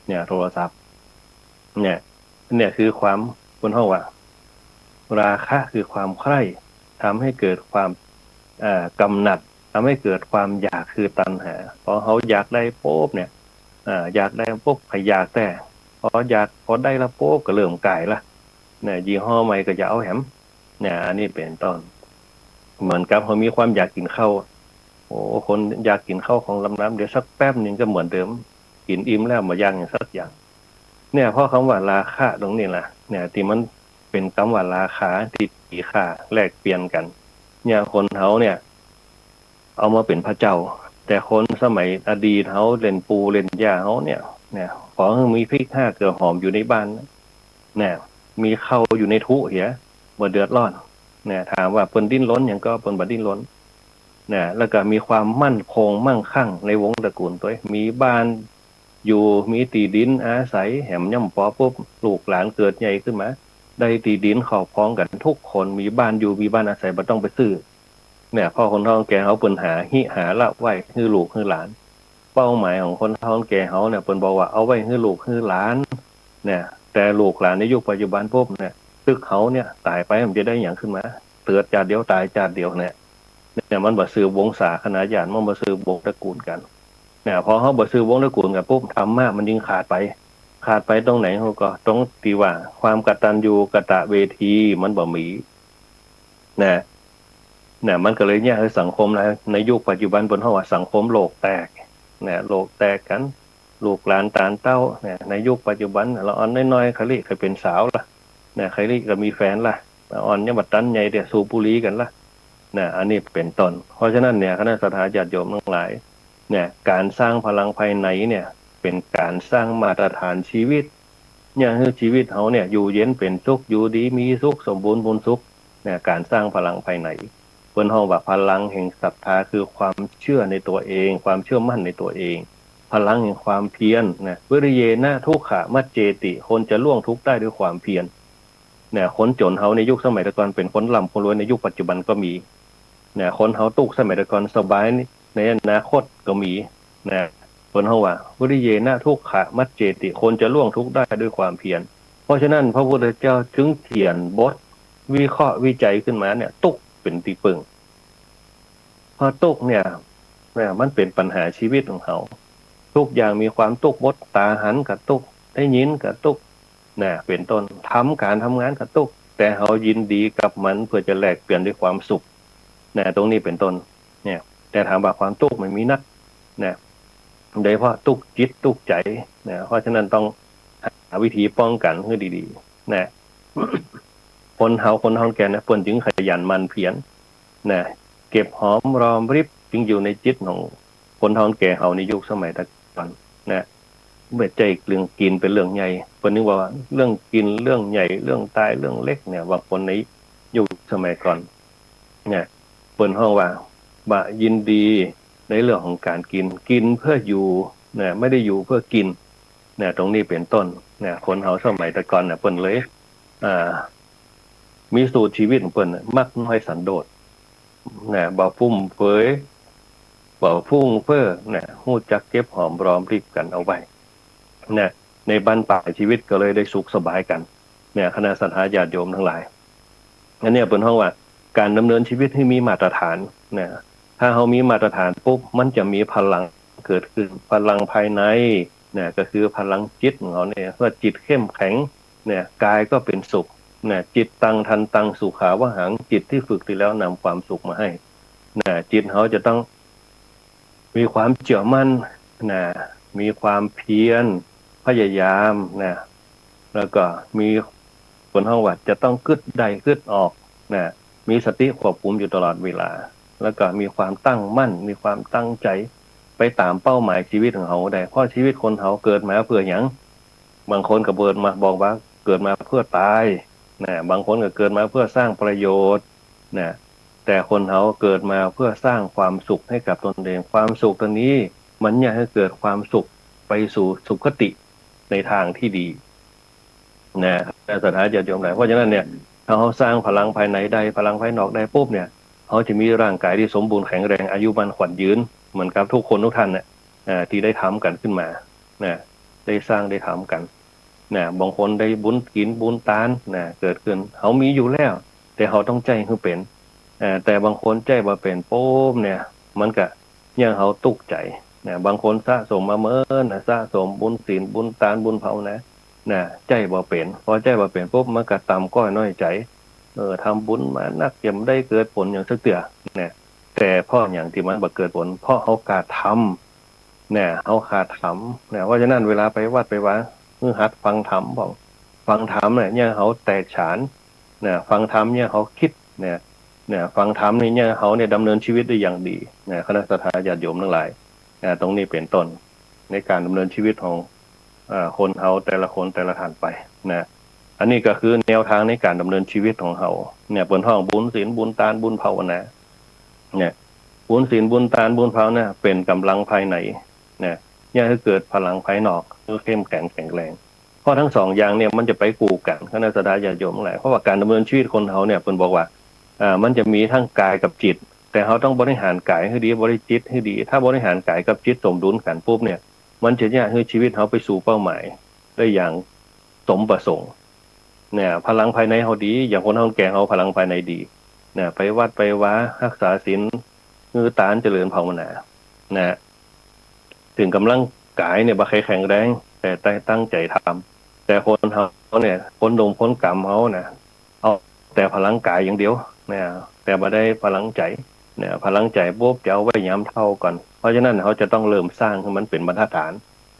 เนี่ยโทรศัพท์เนี่ยคือความคนห้องว่าราคะคือความใคร่ทำให้เกิดความกำหนัดทำให้เกิดความอยากคือตัณหาพอเขาอยากได้ปุ๊บเนี่ยอยากได้ปุ๊บอยากแต่พอได้แล้วปุ๊บก็เริ่มไก่ละเนี่ยยี่ห้อใหม่ก็จะเอาแหมเนี่ยอันนี้เป็นต้นเหมือนกับเขามีความอยากกินข้าวโอ้คนอยากกินข้าวของลำน้ำเดี๋ยวสักแป๊บนึงก็เหมือนเดิมกินอิ่มแล้วมาย่างอย่างสักอย่างเนี่ยเพราะคำว่าราคะตรงนี้แหละเนี่ยที่มันเป็นคำว่าราคาที่ตีค่าแลกเปลี่ยนกันเนี่ยคนเขาเนี่ยเอามาเป็นพระเจ้าแต่คนสมัยอดีตเขาเล่นปูเล่นยาเขาเนี่ยขอให้มีพริก5 เกลือหอมอยู่ในบ้านเนี่ยมีข้าวอยู่ในทุเหียบ่เดือดร้อนเนี่ยถามว่าเปิ้นดิ้นรนอย่างก็เปิ้นบ่ดิ้นรนเนี่ยแล้วก็มีความมั่นคงมั่งคั่งในวงตระกูลตัวมีบ้านอยู่มีตีดินอาศัยแหมย่ำปอปุ๊บลูกหลานเกิดใหญ่ขึ้นมาได้ตีดินครอบครองกันทุกคนมีบ้านอยู่มีบ้านอาศัยบ่ต้องไปซื้อเนี่ยพ่อคนท้องแก่เขาเปิ้นหาละไว้ให้ลูกให้หลานเป้าหมายของคนท้องแก่เขาเนี่ยเปิ้นบอกว่าเอาไว้ให้ลูกให้หลานเนี่ยแต่ลูกหลานในยุคปัจจุบันปุ๊บเนี่ยตึกเขาเนี่ยตายไปมันจะได้อย่างขึ้นมาเกิดจาดเดียวตายจาดเดียวเนี่ยมันบ่ซื้อวงศาคณาญาติมันบ่ซื้อวงตระกูลกันเนี่ยพอเขาบ่ซื้อวงตระกูลกันปุ๊บธรรมะมันยิ่งขาดไปตรงไหนเขาก็ตรงที่ว่าความกตัญญูกตเวทีมันบ่มีเนี่ยมันก็เลยเนี่ยสังคมในยุคปัจจุบันบนเฮาว่าสังคมโลกแตกเนี่ยโลกแตกกันลูกหลานตาลเต้าเนี่ยในยุคปัจจุบันเราอ่อนน้อยๆเขาเรียกเคยเป็นสาวล่ะเนี่ยใครเรียกก็มีแฟนล่ะอ่อนยังบัดตันใหญ่เดี๋ยวสูบบุหรี่กันล่ะเนี่ยอันนี้เป็นต้นเพราะฉะนั้นเนี่ยคณะสัตยาญาติโยมทั้งหลายเนี่ยการสร้างพลังภายในเนี่ยเป็นการสร้างมาตรฐานชีวิตเนี่ยให้ชีวิตเขาเนี่ยอยู่เย็นเป็นสุขอยู่ดีมีสุขสมบูรณ์บุญสุขเนี่ยการสร้างพลังภายในเปิ้นฮ้องว่าพลังแห่งศรัทธาคือความเชื่อในตัวเองความเชื่อมั่นในตัวเองพลังแห่งความเพียรนะวิริเยนะทุกขะมัจเจติคนจะล่วงทุกข์ได้ด้วยความเพียรเนี่ยคนจนเฮาในยุคสมัยก่อนเป็นคนร่ำคนรวยในยุคปัจจุบันก็มีเนี่ยคนเฮาตุกสมัยก่อนสบายในอนาคตก็มีนะคนเฮาว่าวิริเยนะทุกขะมัจเจติคนจะล่วงทุกข์ได้ด้วยความเพียรเพราะฉะนั้นพระพุทธเจ้าจึงเขียนบทวิเคราะห์วิจัยขึ้นมาเนี่ยตุกเป็นที่พึ่งพอตุกเนี่ยมันเป็นปัญหาชีวิตของเขาทุกอย่างมีความตุกบดตาหันกับตุกได้ยินกับตุกเนี่ยเป็นต้นการทำงานกับตุกแต่เขายินดีกับมันเพื่อจะแลกเปลี่ยนด้วยความสุขเนี่ยตรงนี้เป็นต้นเนี่ยแต่ถามว่าความตุกไม่มีนักเนี่ยโดยเฉพาะตุกจิตตุกใจเนี่ยเพราะฉะนั้นต้องหาวิธีป้องกันให้ดีๆนะคนเฮาแก่นะเปิ้นจึงขยันมันเพียรนะเก็บหอมรอมริบจึงอยู่ในจิตของคนเฮาแก่เฮาในยุคสมัยตะก่อนนะเมื่อใจเรื่องกินเป็นเรื่องใหญ่เปิ้นนึกว่าเรื่องกินเรื่องใหญ่เรื่องตายเรื่องเล็กเนี่ยบางคนในยุคสมัยก่อนเนี่ยเปิ้นฮ้องว่ายินดีในเรื่องของการกินเพื่ออยู่เนี่ยไม่ได้อยู่เพื่อกินเนี่ยตรงนี้เป็นต้นเนี่ยคนเฮาสมัยตะก่อนเนี่ยเปิ้นเลยมีสูตรชีวิตของเปิ้นมักน้อยสันโดษเนี่ยบ่ฟุ่มเฟือยบ่ฟุ้งเฟ้อเนี่ยฮู้จักเก็บหอมรอมริบกันเอาไว้เนี่ยในบรรปลายชีวิตก็เลยได้สุขสบายกันเนี่ยคณะสัตยาญาติโยมทั้งหลายอันนี้เปิ้นฮ้องว่าการดำเนินชีวิตให้มีมาตรฐานเนี่ยถ้าเฮามีมาตรฐานปุ๊บมันจะมีพลังเกิดขึ้นพลังภายในเนี่ยก็คือพลังจิตของเราเนี่ยเมื่อจิตเข้มแข็งเนี่ยกายก็เป็นสุขเนี่ยจิตตังทันตังสุขาวหังจิตที่ฝึกที่แล้วนำความสุขมาให้เนี่ยจิตเขาจะต้องมีความเชื่อมั่นนะมีความเพียรพยายามนะแล้วก็มีผลห้องวัดจะต้องกึดใดกึดออกนะมีสติควบคุมอยู่ตลอดเวลาแล้วก็มีความตั้งมั่นมีความตั้งใจไปตามเป้าหมายชีวิตของเขาได้เพราะชีวิตคนเขาเกิดมาเพื่อหยังบางคนก็เกิดมาบอกว่าเกิดมาเพื่อตายนะบางคนก็เกิดมาเพื่อสร้างประโยชน์นะแต่คนเขาเกิดมาเพื่อสร้างความสุขให้กับตนเองความสุขตรงนี้มันอยากให้เกิดความสุขไปสู่สุขติในทางที่ดี นะสถานญาติโยมหลายเพราะฉะนั้นเนี่ยถ้าเขาสร้างพลังภายในได้พลังภายนอกได้ปุ๊บเนี่ยเขาจะมีร่างกายที่สมบูรณ์แข็งแรงอายุมันขวัญยืนเหมือนกับทุกคนทุกท่านเนี่ยที่ได้ทำกันขึ้นมานะได้สร้างได้ทำกันนะบางคนได้บุญกินบุญตานนะเกิดขึ้นเขามีอยู่แล้วแต่เขาต้องใจให้เป็นแต่บางคนใจบ่เป็นปุ๊บเนี่ยมันก็ยังเขาตุกใจนะบางคนสะสมมาเมื่อนะสะสมบุญศีลบุญตานบุญเผานะใจบ่เป็นพอใจบ่เป็นปุ๊บมันก็ต่ำก้อยน้อยใจทำบุญมานักยังได้เกิดผลอย่างสักเตือเนี่ยแต่พ่ออย่างที่มันบ่เกิดผลเพราะเขาขาดทำเนี่ยเขาขาดทำเนี่ยเพราะฉะนั้นเวลาไปวัดไปวะหัดฟังธรรมบอกฟังธรรมเนี่ยเขาแตกฉานเนี่ยฟังธรรมเนี่ยเขาคิดเนี่ยฟังธรรมเนี่ยเขาเนี่ยดำเนินชีวิตได้อย่างดีเนี่ยคณะสัตยาติโยมทั้งหลายตรงนี้เป็นต้นในการดำเนินชีวิตของคนเขาแต่ละคนแต่ละท่านไปนะอันนี้ก็คือแนวทางในการดำเนินชีวิตของเขาเนี่ยบนห้องบุญศีลบุญตานบุญภาวนาเนี่ยบุญศีลบุญตานบุญภาวนาเป็นกำลังภายในเนี่ยอย่าให้เกิดพลังภายนอกคือเข้มแข็งแข็งแรงเพราะทั้งสองอย่างเนี่ยมันจะไปกูกันคณะสัตยาติโยมทั้งหลายเพราะว่าการดำเนินชีวิตคนเขาเนี่ยเป็นบอกว่ามันจะมีทั้งกายกับจิตแต่เขาต้องบริหารกายให้ดีบริจิตให้ดีถ้าบริหารกายกับจิตสมดุลกันปุ๊บเนี่ยมันจะยากให้ชีวิตเขาไปสู่เป้าหมายได้อย่างสมประสงค์เนี่ยพลังภายในเขาดีอย่างคนเขาแก่เขาพลังภายในดีเนี่ยไปวัดไปว้ารักษาศีลมือตานเจริญภาวนานะถึงกำลังกายเนี่ยบ่แข็งแรงแต่ตั้งใจทำแต่คนเขาเนี่ยคนดมคนกรรมเขาเนี่ยเอาแต่พลังกายอย่างเดียวเนี่ยแต่บ่ได้พลังใจเนี่ยพลังใจปุ๊บจะเอาไว้ย้ำเท่ากันเพราะฉะนั้นเขาจะต้องเริ่มสร้างให้มันเป็นบรรทัดฐาน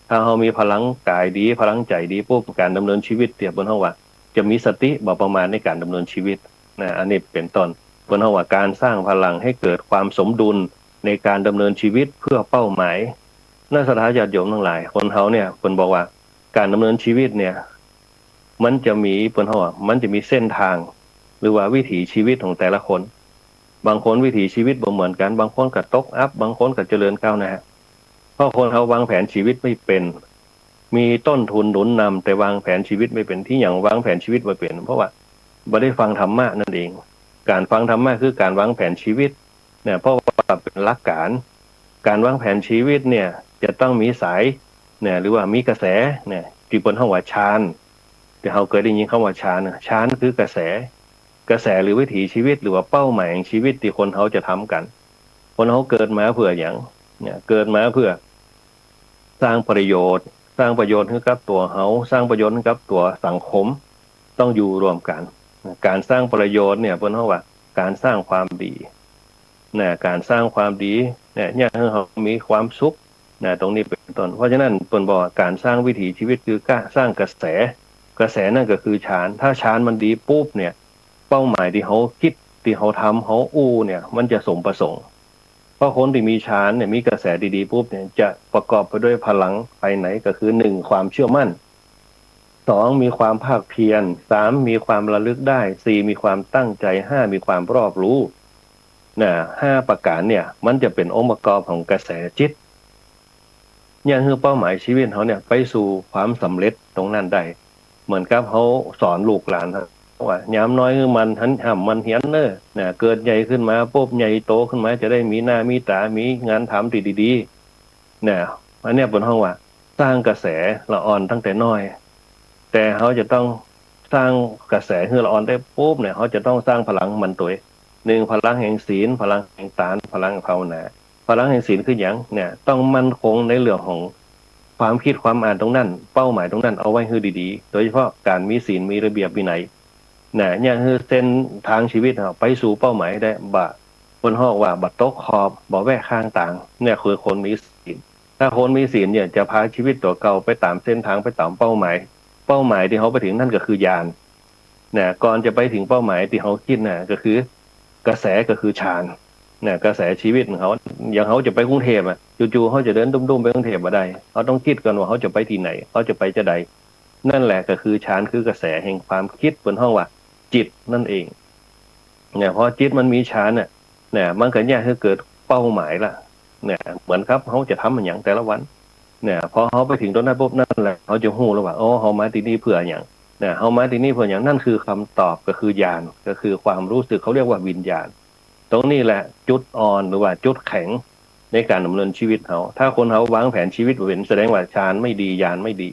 ถ้าเขามีพลังกายดีพลังใจดีปุ๊บการดำเนินชีวิตเตียบบนห้องว่าจะมีสติบ่ประมาณในการดำเนินชีวิตนะอันนี้เป็นต้นบนห้องว่าการสร้างพลังให้เกิดความสมดุลในการดำเนินชีวิตเพื่อเป้าหมายนักสัตยาติโยมทั้งหลายคนเขาเนี่ยคนบอกว่าการดำเนินชีวิตเนี่ยมันจะมีบนห้องว่ามันจะมีเส้นทางหรือว่าวิถีชีวิตของแต่ละคนบางคนวิถีชีวิตบ่เหมือนกันบางคนก็ตกอัพบางคนก็เจริญก้าวหน้าเพราะคนเขาวางแผนชีวิตไม่เป็นมีต้นทุนหนุนนำแต่วางแผนชีวิตไม่เป็นที่อย่างวางแผนชีวิตไม่เป็นเพราะว่าไม่ได้ฟังธรรมะนั่นเองการฟังธรรมะคือการวางแผนชีวิตเนี่ยเพราะว่าเป็นหลักการวางแผนชีวิตเนี่ยจะต้องมีสายเนี่ยหรือว่ามีกระแสเนี่ยที่บนห้องว่าฌานแต่เราเคยได้ยินคำว่าฌานคือกระแสหรือวิถีชีวิตหรือว่าเป้าหมายของชีวิตที่คนเขาจะทำกันคนเขาเกิดมาเพื่ออย่างเนี่ยเกิดมาเพื่อสร้างประโยชน์ให้กับตัวเขาสร้างประโยชน์ให้กับตัวสังคมต้องอยู่รวมกันการสร้างประโยชน์เนี่ยเพิ่นว่าการสร้างความดีเนี่ยการสร้างความดีเนี่ยให้เขามีความสุขเนี่ยตรงนี้เป็นต้นเพราะฉะนั้นเพิ่นบอกการสร้างวิถีชีวิตคือการสร้างกระแสนั่นก็คือฌานถ้าฌานมันดีปุ๊บเนี่ยเป้าหมายที่เขาคิดที่เขาทำเขาเนี่ยมันจะสมประสงค์เพราะคนที่มีฌานเนี่ยมีกระแสดีๆปุ๊บเนี่ยจะประกอบไปด้วยพลังภายในก็คือ1ความเชื่อมั่น2มีความภาคเพียร3มีความระลึกได้4มีความตั้งใจ5มีความรอบรู้5ประการเนี่ยมันจะเป็นองค์ประกอบของกระแสจิตเนี่ยคือเป้าหมายชีวิตเขาเนี่ยไปสู่ความสำเร็จตรงนั้นได้เหมือนกับเขาสอนลูกหลานว่ายามน้อยคือมันห้ำมันเหียนเนี่ยเกิดใหญ่ขึ้นมาปุ๊บใหญ่โตขึ้นมาจะได้มีหน้ามีตามีงานทำดีๆเนี่ยอันเนี้ยบนห้องว่าสร้างกระแสละอ่อนตั้งแต่น้อยแต่เขาจะต้องสร้างกระแสให้ละอ่อนได้ปุ๊บเนี่ยเขาจะต้องสร้างพลังมันตัว1พลังแห่งศีลพลังแห่งตานพลังภาวนาพลังแห่งศีลคืออย่างเนี่ยต้องมั่นคงในเรื่องของความคิดความอ่านตรงนั้นเป้าหมายตรงนั้นเอาไว้ให้ดีๆโดยเฉพาะการมีศีลมีระเบียบวินัยเนี่ยคือเส้นทางชีวิตเราไปสู่เป้าหมายได้บนห้องว่าบัตกขอบบ่แวะข้างต่างเนี่ยคือคนมีศีลถ้าคนมีศีลเนี่ยจะพาชีวิตตัวเก่าไปตามเส้นทางไปตามเป้าหมายที่เขาไปถึงนั่นก็คือญาณก่อนจะไปถึงเป้าหมายที่เขาคิดก็คือกระแสก็คือฌานกระแสชีวิตของเขาอย่างเขาจะไปกรุงเทพจู่ๆเขาจะเดินดุ้มๆไปกรุงเทพมาได้เขาต้องคิดกันว่าเขาจะไปที่ไหนเขาจะไปจะใดนั่นแหละก็คือฌานคือกระแสแห่งความคิดบนห้องว่าจิตนั่นเองเพราะจิตมันมีฌานมันก็แยกให้เกิดเป้าหมายละเหมือนครับเขาจะทำมันอย่างแต่ละวันพอเขาไปถึงตรงนั้นปุ๊บนั่นแหละเขาจะหู้แล้วว่าอ๋อเขามาที่นี่เพื่ออย่าง เนี่ยเอามาที่นี่เพื่อนอย่างนั่นคือคำตอบก็คือญาณก็คือความรู้สึกเขาเรียกว่าวิญญาณตรงนี้แหละจุดอ่อนหรือว่าจุดแข็งในการดำเนินชีวิตเขาถ้าคนเขาวางแผนชีวิตเป็นแสดงว่าฌานไม่ดีญาณไม่ดี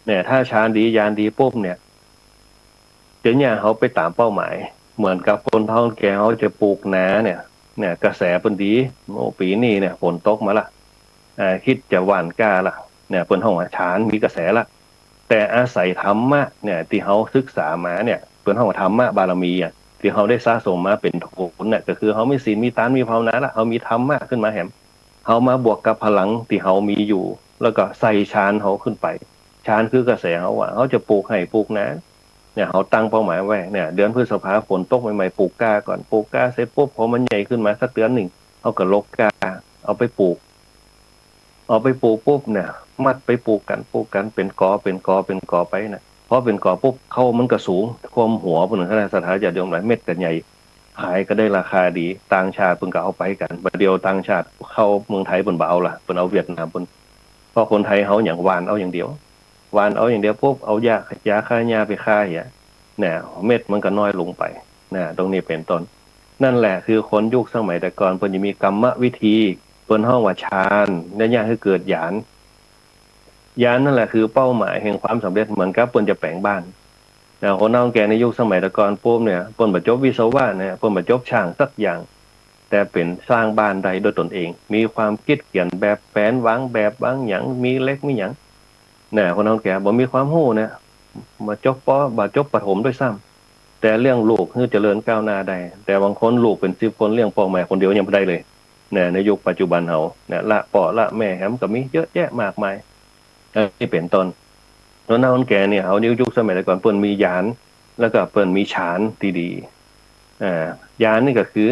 เนี่ยถ้าฌานดีญาณดีปุ๊บเนี่ยเดี๋ยวเนี่ยเขาไปตามเป้าหมายเหมือนกับคนท้องแก่เขาจะปลูกนาเนี่ยกระแสเป็นดีโอ้ปีนี้เนี่ยฝนตกมาละคิดจะหว่านกล้าละเนี่ยเป็นห้องฌานมีกระแสละแต่อาศัยธรรมะเนี่ยที่เขาศึกษามาเนี่ยเป็นห้องธรรมะบารมีอ่ะที่เขาได้สะสมมาเป็นทุนเนี่ยก็คือเขามีศีลมีทานมีภาวนาละเขามีธรรมะขึ้นมาแหมเขามาบวกกับพลังที่เขามีอยู่แล้วก็ใส่ฌานเขาขึ้นไปฌานคือกระแสเขาว่าเขาจะปลูกให้ปลูกนะเนี่ยเขาตั้งเป้าหมายไว้เนี่ยเดือนพฤษภาฝนตกใหม่ๆปลูกกล้าก่อนปลูกกล้าเสร็จปุ๊บพอมันใหญ่ขึ้นมาสักเดือนหนึ่งเขาก็ลกกล้าเอาไปปลูกปุ๊บเนี่ยมัดไปปลูกกันเป็นกอไปนะพอเป็นกอปุ๊บเข้ามันก็สูงความหัวเพิ่นขนาดสถานญาติโยมหลายเม็ดกันใหญ่ขายก็ได้ราคาดีต่างชาติเพิ่นก็เอาไปกันบัดเดียวต่างชาติเข้าเมืองไทยเพิ่นบ่เอาล่ะเพิ่นเอาเวียดนามเพิ่นเพราะคนไทยเฮาอย่างหวานเอาอย่างเดียวปุ๊บเอายาฆ่าหญ้าไปฆ่าเนี่ยเม็ดมันก็น้อยลงไปนะตรงนี้เป็นต้นนั่นแหละคือคนยุคสมัยแต่ก่อนเพิ่นจะมีกรรมวิธีเพิ่นห้องว่าฌานและย่างให้เกิดญาณนั่นแหละคือเป้าหมายแห่งความสำเร็จเหมือนกับเพิ่นจะแปลงบ้านคนเฒ่าแก่ในยุคสมัยแต่ก่อนปุ๊บเนี่ยเพิ่นบ่จบวิศวะเนี่ยเพิ่นบ่จบช่างสักอย่างแต่เป็นสร้างบ้านได้ด้วยตนเองมีความคิดเขียนแบบแผนวางแบบวางหยังมีเล็กมีหยังเนี่ยคนเฒ่าแก่บ่มีความรู้เนี่ยบ่จบประถมด้วยซ้ำแต่เรื่องลูกคือเจริญก้าวหน้าได้แต่บางคนลูกเป็น10คนเลี้ยงพ่อแม่คนเดียวยังบ่ได้เลยเนี่ยในยุคปัจจุบันเฮาเนี่ยละพ่อละแม่แหมก็มีเยอะแยะมากมายนี่เป็นต้นแล้วหน้าคนแก่เนี่ยเอายุคสมัยก่อนเปิ้นมีญาณแล้วก็เปิ้นมีฌานที่ดีญาณนี่ก็คือ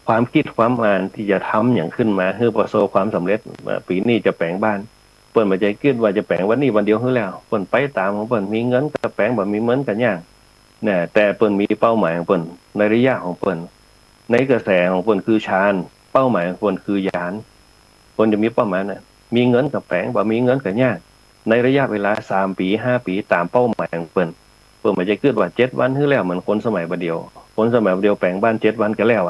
ความคิดความอ่านที่จะทำอย่างขึ้นมาเพื่อประสบความสำเร็จปีนี้จะแปลงบ้านเปิ้นบ่ใจคิดว่าจะแปลงวันนี้วันเดียวคือแล้วเปิ้นไปตามของเปิ้นมีเงินก็แปลงบ่มีเงินก็ยากเนี่ยแต่เปิ้นมีเป้าหมายของเปิ้นในระยะของเปิ้นในกระแสของเปิ้นคือฌานเป้าหมายของเปิ้นคือญาณเปิ้นจะมีเป้าหมายน่ะมีเงินก็แปลงบ่มีเงินก็ยากในระยะเวลา3ปี5ปีตามเป้าหมายของเปิ้นบ่จะคิดว่า7วันคือแล้วเหมือนคนสมัยบัดเดียวคนสมัยบัดเดียวแปลงบ้าน7วันก็แล้ว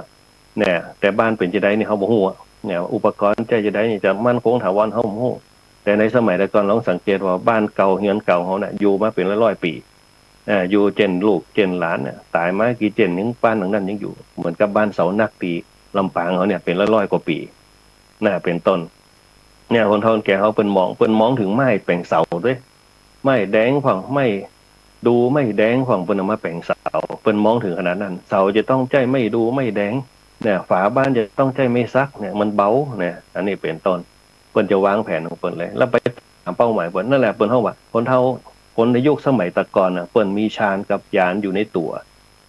เนี่ยแต่บ้านเป็นจังได๋นี่เฮาบ่ฮู้เนี่ยอุปกรณ์ใจจังได๋นี่จะมั่นคงถาวรเฮาบ่ฮู้แต่ในสมัยแต่ก่อนลองสังเกตว่าบ้านเก่าเรือนเก่าเฮาน่ะอยู่มาเป็นร้อยๆปีอยู่เจนลูกเจนหลานเนี่ยตายมากี่เจนยังบ้านหลังนั้นยังอยู่เหมือนกับบ้านเสานักตีลำปางเฮาเนี่ยเป็นร้อยๆกว่าปีเป็นต้นเนี่ยคนเฒ่าแก่เขาเปิ้นมองถึงไม้แปลงเสาด้วยไม้แดงฝั่งไม้ดูไม้แดงฝั่งเปิ้นเอามาแปลงเสาเปิ้นมองถึงขนาดนั้นเสาจะต้องใจไม่ดูไม่แดงเนี่ยฝาบ้านจะต้องใจไม่ซักเนี่ยมันเบาเนี่ยอันนี้เป็นต้นเปิ้นจะวางแผนของเปิ้นเลยแล้วไปตามเป้าหมายเปิ้นนั่นแหละเปิ้นเฮาว่าคนในยุคสมัยตะก่อนน่ะเปิ้นมีฌานกับญาณอยู่ในตัว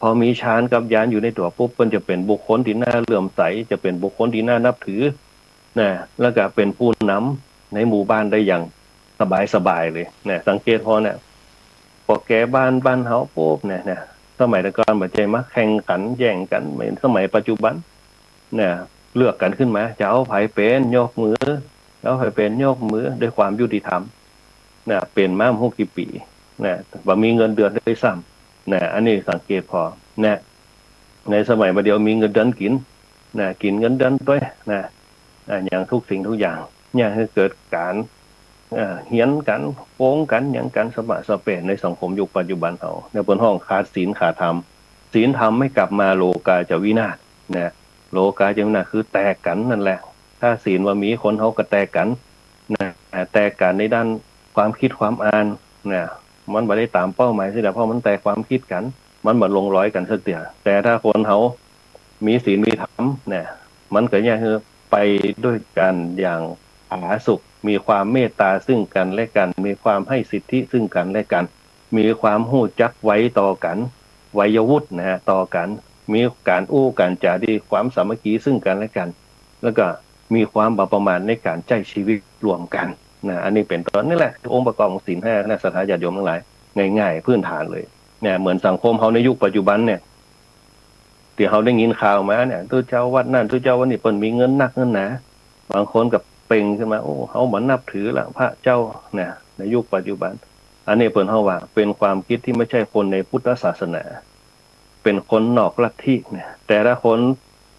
พอมีฌานกับญาณอยู่ในตัวปุ๊บเปิ้นจะเป็นบุคคลที่น่าเลื่อมใสจะเป็นบุคคลที่น่านับถือแล้วก็เป็นผู้นำในหมู่บ้านได้อย่างสบายเลยสังเกตพอพอแกบ้านเฮาปุ๊บเนี่ยสมัยแต่ก่อนบ่ใจมาแข่งกันแย่งกันเหมือนสมัยปัจจุบันเลือกกันขึ้นมาจะเอาไผเป็นยกมือแล้วไผเป็นยกมือด้วยความยุติธรรมเป็นมา6กี่ปีบ่มีเงินเดือนด้วยซ้ำอันนี้สังเกตพอในสมัยบัดเดียวมีเงินเดือนกินกินเงินเดือนด้วยอย่างทุกสิ่งทุกอย่างเนี่ยให้เกิดการเหียนกันโกงกันอย่างกันสมะสเปนในสังคมยุคปัจจุบันเฮาในบนห้องขาดศีลขาดธรรมศีลธรรมไม่กลับมาโลกาจะวินาศโลกาจะวินาศคือแตกกันนั่นแหละถ้าศีลว่ามีคนเฮาก็แตกกันแตกกันในด้านความคิดความอ่านมันบ่ได้ตามเป้าหมายสิแต่เพราะมันแตกความคิดกันมันบ่ลงร้อยกันสักเดียวแต่ถ้าคนเฮามีศีลมีธรรมมันก็เนี่ยคือไปด้วยกันอย่างผาสุกมีความเมตตาซึ่งกันและกันมีความให้สิทธิซึ่งกันและกันมีความหู้จักไว้ต่อกันไวยวุฒิต่อกันมีการอู้กันจาดีความสามัคคีซึ่งกันและกันแล้วก็มีความบ่ประมาทในการใช้ชีวิตรวมกันอันนี้เป็นต้นนี่แหละองค์ประกอบของศีล5คณะสัตยาญาติโยมทั้งหลายง่ายๆพื้นฐานเลยเหมือนสังคมเฮาในยุคปัจจุบันที่เขาได้ยินข่าวมาตัวเจ้าวัดนั่นตัวเจ้าวัดนี่เปิ้นมีเงินนักเงินหนาบางคนกับเป่งขึ้นมาโอ้เขาบ่นับถือละพระเจ้าในยุคปัจจุบัน อันนี้เปิดห้าว่าเป็นความคิดที่ไม่ใช่คนในพุทธศาสนาเป็นคนนอกลัทธิเนี่ยแต่ละคน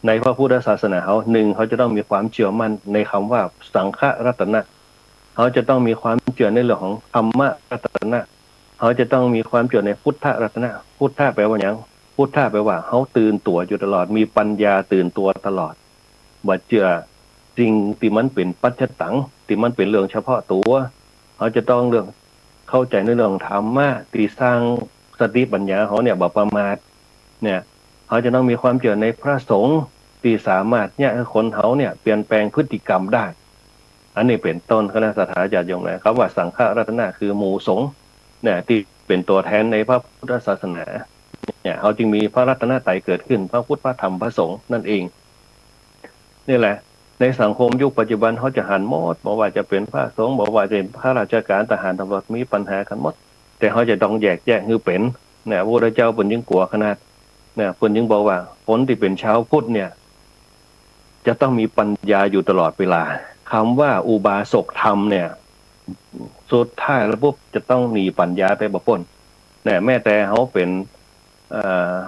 ในพระพุทธศาสนาเขาหนึ่งเขาจะต้องมีความเชื่อมั่นในคำว่าสังฆรัตนะเขาจะต้องมีความเชื่อในเรื่องของธรรมรัตนะเขาจะต้องมีความเชื่อในพุทธรัตนะพุทธะแปลว่าอย่างพุทธะแปลว่าเขาตื่นตัวอยู่ตลอดมีปัญญาตื่นตัวตลอดว่าเชื่อสิ่งที่มันเป็นปัจจตังที่มันเป็นเรื่องเฉพาะตัวเขาจะต้องเรื่องเข้าใจในเรื่องธรรมะที่สร้างสติปัญญาเขาเนี่ยบ่ประมาทเนี่ยเขาจะต้องมีความเชื่อในพระสงฆ์ที่สามารถเนี่ยคนเขาเนี่ยเปลี่ยนแปลงพฤติกรรมได้อันนี้เป็นต้นคณะสัตยาญาติโยมนะครับว่าสังฆรัตนะคือหมู่สงฆ์เนี่ยที่เป็นตัวแทนในพระพุทธศาสนาเนี่ยเขาจึงมีพระรัตนตรัยเกิดขึ้นพระพุทธพระธรรมพระสงฆ์นั่นเองนี่แหละในสังคมยุคปัจจุบันเขาจะหันหมดบอกว่าจะเป็นพระสงฆ์บอกว่าจะเป็นข้าราชการทหารตำรวจมีปัญหากันหมดแต่เขาจะต้องแยกคือเป็นเนี่ยพระพุทธเจ้าเป็นยิ่งกลัวขนาดเนี่ยเพิ่นยังบอกว่าคนที่เป็นชาวพุทธเนี่ยจะต้องมีปัญญาอยู่ตลอดเวลาคำว่าอุบาสกธรรมเนี่ยสุดท้ายแล้วปุ๊บจะต้องมีปัญญาไปบ่พ้นเนี่ยแม้แต่เขาเป็น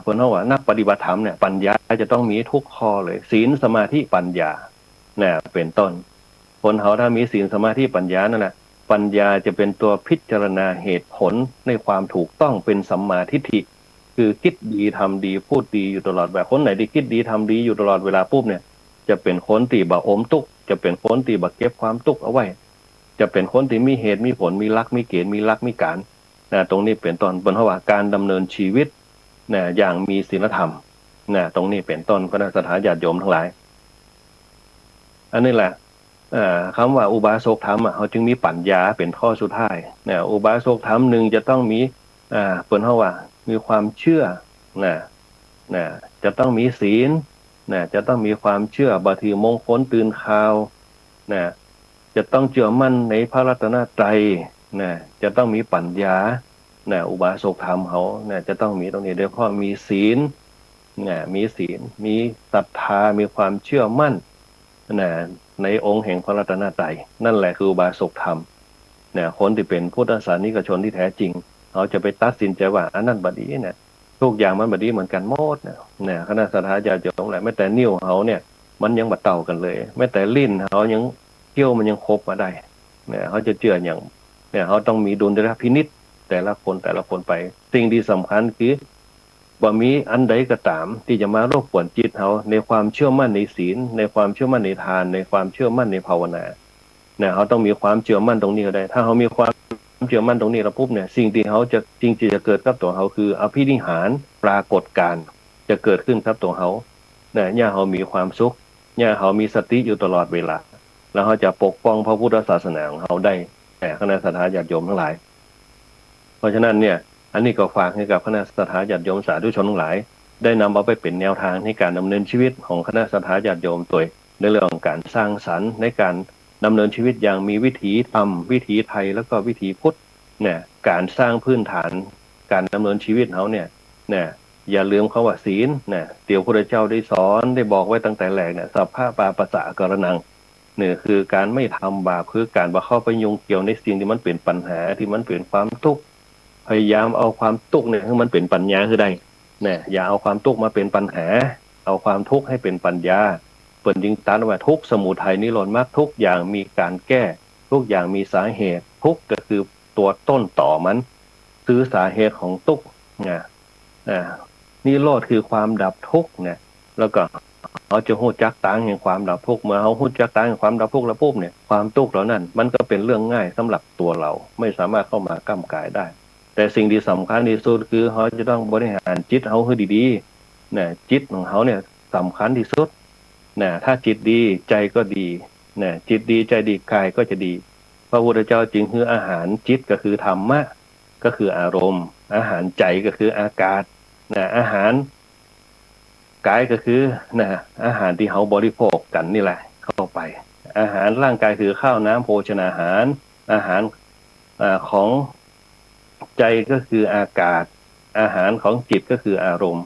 คนเขาว่านักปฏิบัติธรรมเนี่ยปัญญาจะต้องมีทุกข้อเลยศีลสมาธิปัญญาเนี่ยเป็นต้นคนเขาถ้ามีศีลสมาธิปัญญานั่นแหละปัญญาจะเป็นตัวพิจารณาเหตุผลในความถูกต้องเป็นสัมมาทิฏฐิคือคิดดีทำดีพูดดีอยู่ตลอดแบบคนไหนที่คิดดีทำดีอยู่ตลอดเวลาปุ๊บเนี่ยจะเป็นคนที่บ่อมทุกข์จะเป็นคนที่บ่เก็บความทุกข์เอาไว้จะเป็นคนที่มีเหตุมีผลมีหลักมีเกณฑ์มีหลักมีการนะตรงนี้เป็นต้นเพราะว่าการดำเนินชีวิตนะอย่างมีศีลธรรมนะตรงนี้เป็นต้นคณะสัตยาญาติโยมทั้งหลายอันนี้แหละคำว่าอุบาสกธรรมเขาจึงมีปัญญาเป็นข้อสุดท้ายนะอุบาสกธรรมหนึ่งจะต้องมีเปิดว่ามีความเชื่อนะจะต้องมีศีลนะจะต้องมีความเชื่อบาทีมงคลตื่นข่าวนะจะต้องเชื่อมั่นในพระรัตนตรัยนะจะต้องมีปัญญานะอุบาสกธรรมเขานะจะต้องมีตรงนี้โดยเฉพาะมีศีลนะมีศีลมีศรัทธามีความเชื่อมั่นนะในองค์แห่งพระรัตนตรัยนั่นแหละคืออุบาสกธรรมนะคนที่เป็นพุทธศาสนิกชนที่แท้จริงเขาจะไปตัดสินใจว่าอันนั้นบดีเนี่ยทุกอย่างมันบดีเหมือนกันหมดเนี่ยคณะสัตยาญาติโยมแหละแม้แต่นิ้วเขาเนี่ยมันยังบัดเต่ากันเลยแม้แต่ลิ้นเขายังเขี้ยวมันยังครบมาได้เนี่ยเขาจะเชื่ออย่างเนี่ยเขาต้องมีดุลยพินิจแต่ละคนไปสิ่งที่สำคัญคือว่ามีอันใดก็ตามที่จะมารบกวนจิตเขาในความเชื่อมั่นในศีลในความเชื่อมั่นในทานในความเชื่อมั่นในภาวนาเนี่ยเขาต้องมีความเชื่อมั่นตรงนี้ก็ได้ถ้าเขามีความเชื่อมั่นตรงนี้แล้วปุ๊บเนี่ยสิ่งที่เขาจะจริงๆจะเกิดกับตัวเขาคืออภินิหารปรากฏการณ์จะเกิดขึ้นกับตัวเขาเนี่ยเขามีความสุขเนี่ยเขามีสติอยู่ตลอดเวลาแล้วเขาจะปกป้องพระพุทธศาสนาของเขาได้คณะสัตยาญาติโยมทั้งหลายเพราะฉะนั้นเนี่ยอันนี้ก็ฝากให้กับคณะสัตยาญาติโยมสาธุชนทั้งหลายได้นำเอาไปเป็นแนวทางในการดำเนินชีวิตของคณะสัตยาญาติโยมตัวในเรื่องของการสร้างสรรค์ในการดำเนินชีวิตอย่างมีวิถีธรรมวิถีไทยแล้วก็วิถีพุทธเนี่ยการสร้างพื้นฐานการดำเนินชีวิตเขาเนี่ยอย่าลืมคำว่าศีลเนี่ยเดี๋ยวพระพุทธเจ้าได้สอนได้บอกไว้ตั้งแต่แรกเนี่ยสัพพะปาปัสสะกรณังเนี่ยคือการไม่ทำบาปคือการบ่เข้าไปยุ่งเกี่ยวในสิ่งที่มันเป็นปัญหาที่มันเป็นความทุกข์พยายามเอาความทุกข์เนี่ยให้มันเป็นปัญญาคือได้เนี่ยอย่าเอาความทุกข์มาเป็นปัญหาเอาความทุกข์ให้เป็นปัญญาเปิดยิงตันว่าทุกสมุทัยนิโรธมรรคทุกอย่างมีการแก้ทุกอย่างมีสาเหตุทุกก็คือตัวต้นต่อมันคือสาเหตุของทุกข์นิโรธคือความดับทุกข์เนี่ยแล้วก็เขาจะหู้จักต่างแห่งความดับทุกข์เมื่อเขาหู้จักต่างแห่งความดับทุกข์แล้วปุ๊บเนี่ยความทุกข์เหล่านั้นมันก็เป็นเรื่องง่ายสำหรับตัวเราไม่สามารถเข้ามาก้ำกายได้แต่สิ่งที่สำคัญที่สุดคือเขาจะต้องบริหารจิตเขาให้ดีๆเนี่ยจิตของเขาเนี่ยสำคัญที่สุดถ้าจิตดีใจก็ดีจิตดีใจดีกายก็จะดีพระพุทธเจ้าจึงคืออาหารจิตก็คือธรรมะก็คืออารมณ์อาหารใจก็คืออากาศอาหารกายก็คืออาหารที่เขาบริโภคกันนี่แหละเข้าไปอาหารร่างกายคือข้าวน้ำโภชนาหารอาหารของใจก็คืออากาศอาหารของจิตก็คืออารมณ์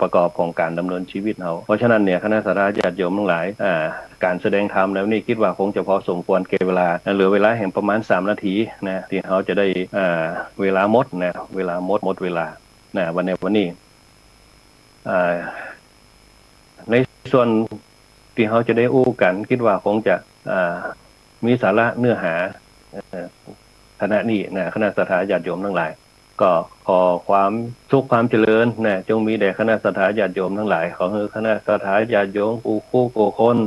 ประกอบของการดำเนินชีวิตเราเพราะฉะนั้นเนี่ยคณะสัตยาญาติโยมทั้งหลายการแสดงธรรมแล้วนี่คิดว่าคงจะพอสมควรเก็บเวลาเหลือเวลาแห่งประมาณ3 นาทีนะที่เขาจะได้เวลาหมดนะเวลาหมดเวลานะวันนี้ในส่วนที่เขาจะได้อู้กันคิดว่าคงจะมีสาระเนื้อหาคณะนี้นะคณะสัตยาญาติโยมทั้งหลายก็ขอความสุขความเจริญนะจงมีแด่คณะสัตยาญาติโยมทั้งหลายขอให้คณะสัตยาญาติโยมผู้คู่โกคน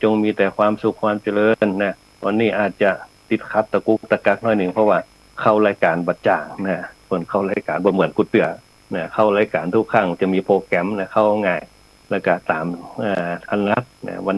จงมีแต่ความสุขความเจริญนะวันนี้อาจจะติดขัดตะกุกตะกักหน่อยหนึ่งเพราะว่าเข้ารายการบัดจ่างนะคนเข้ารายการบ่เหมือนกุดเตือนะเข้ารายการทุกครั้งจะมีโปรแกรมนะเข้าง่ายแล้วก็ตามทันรัดนะวัน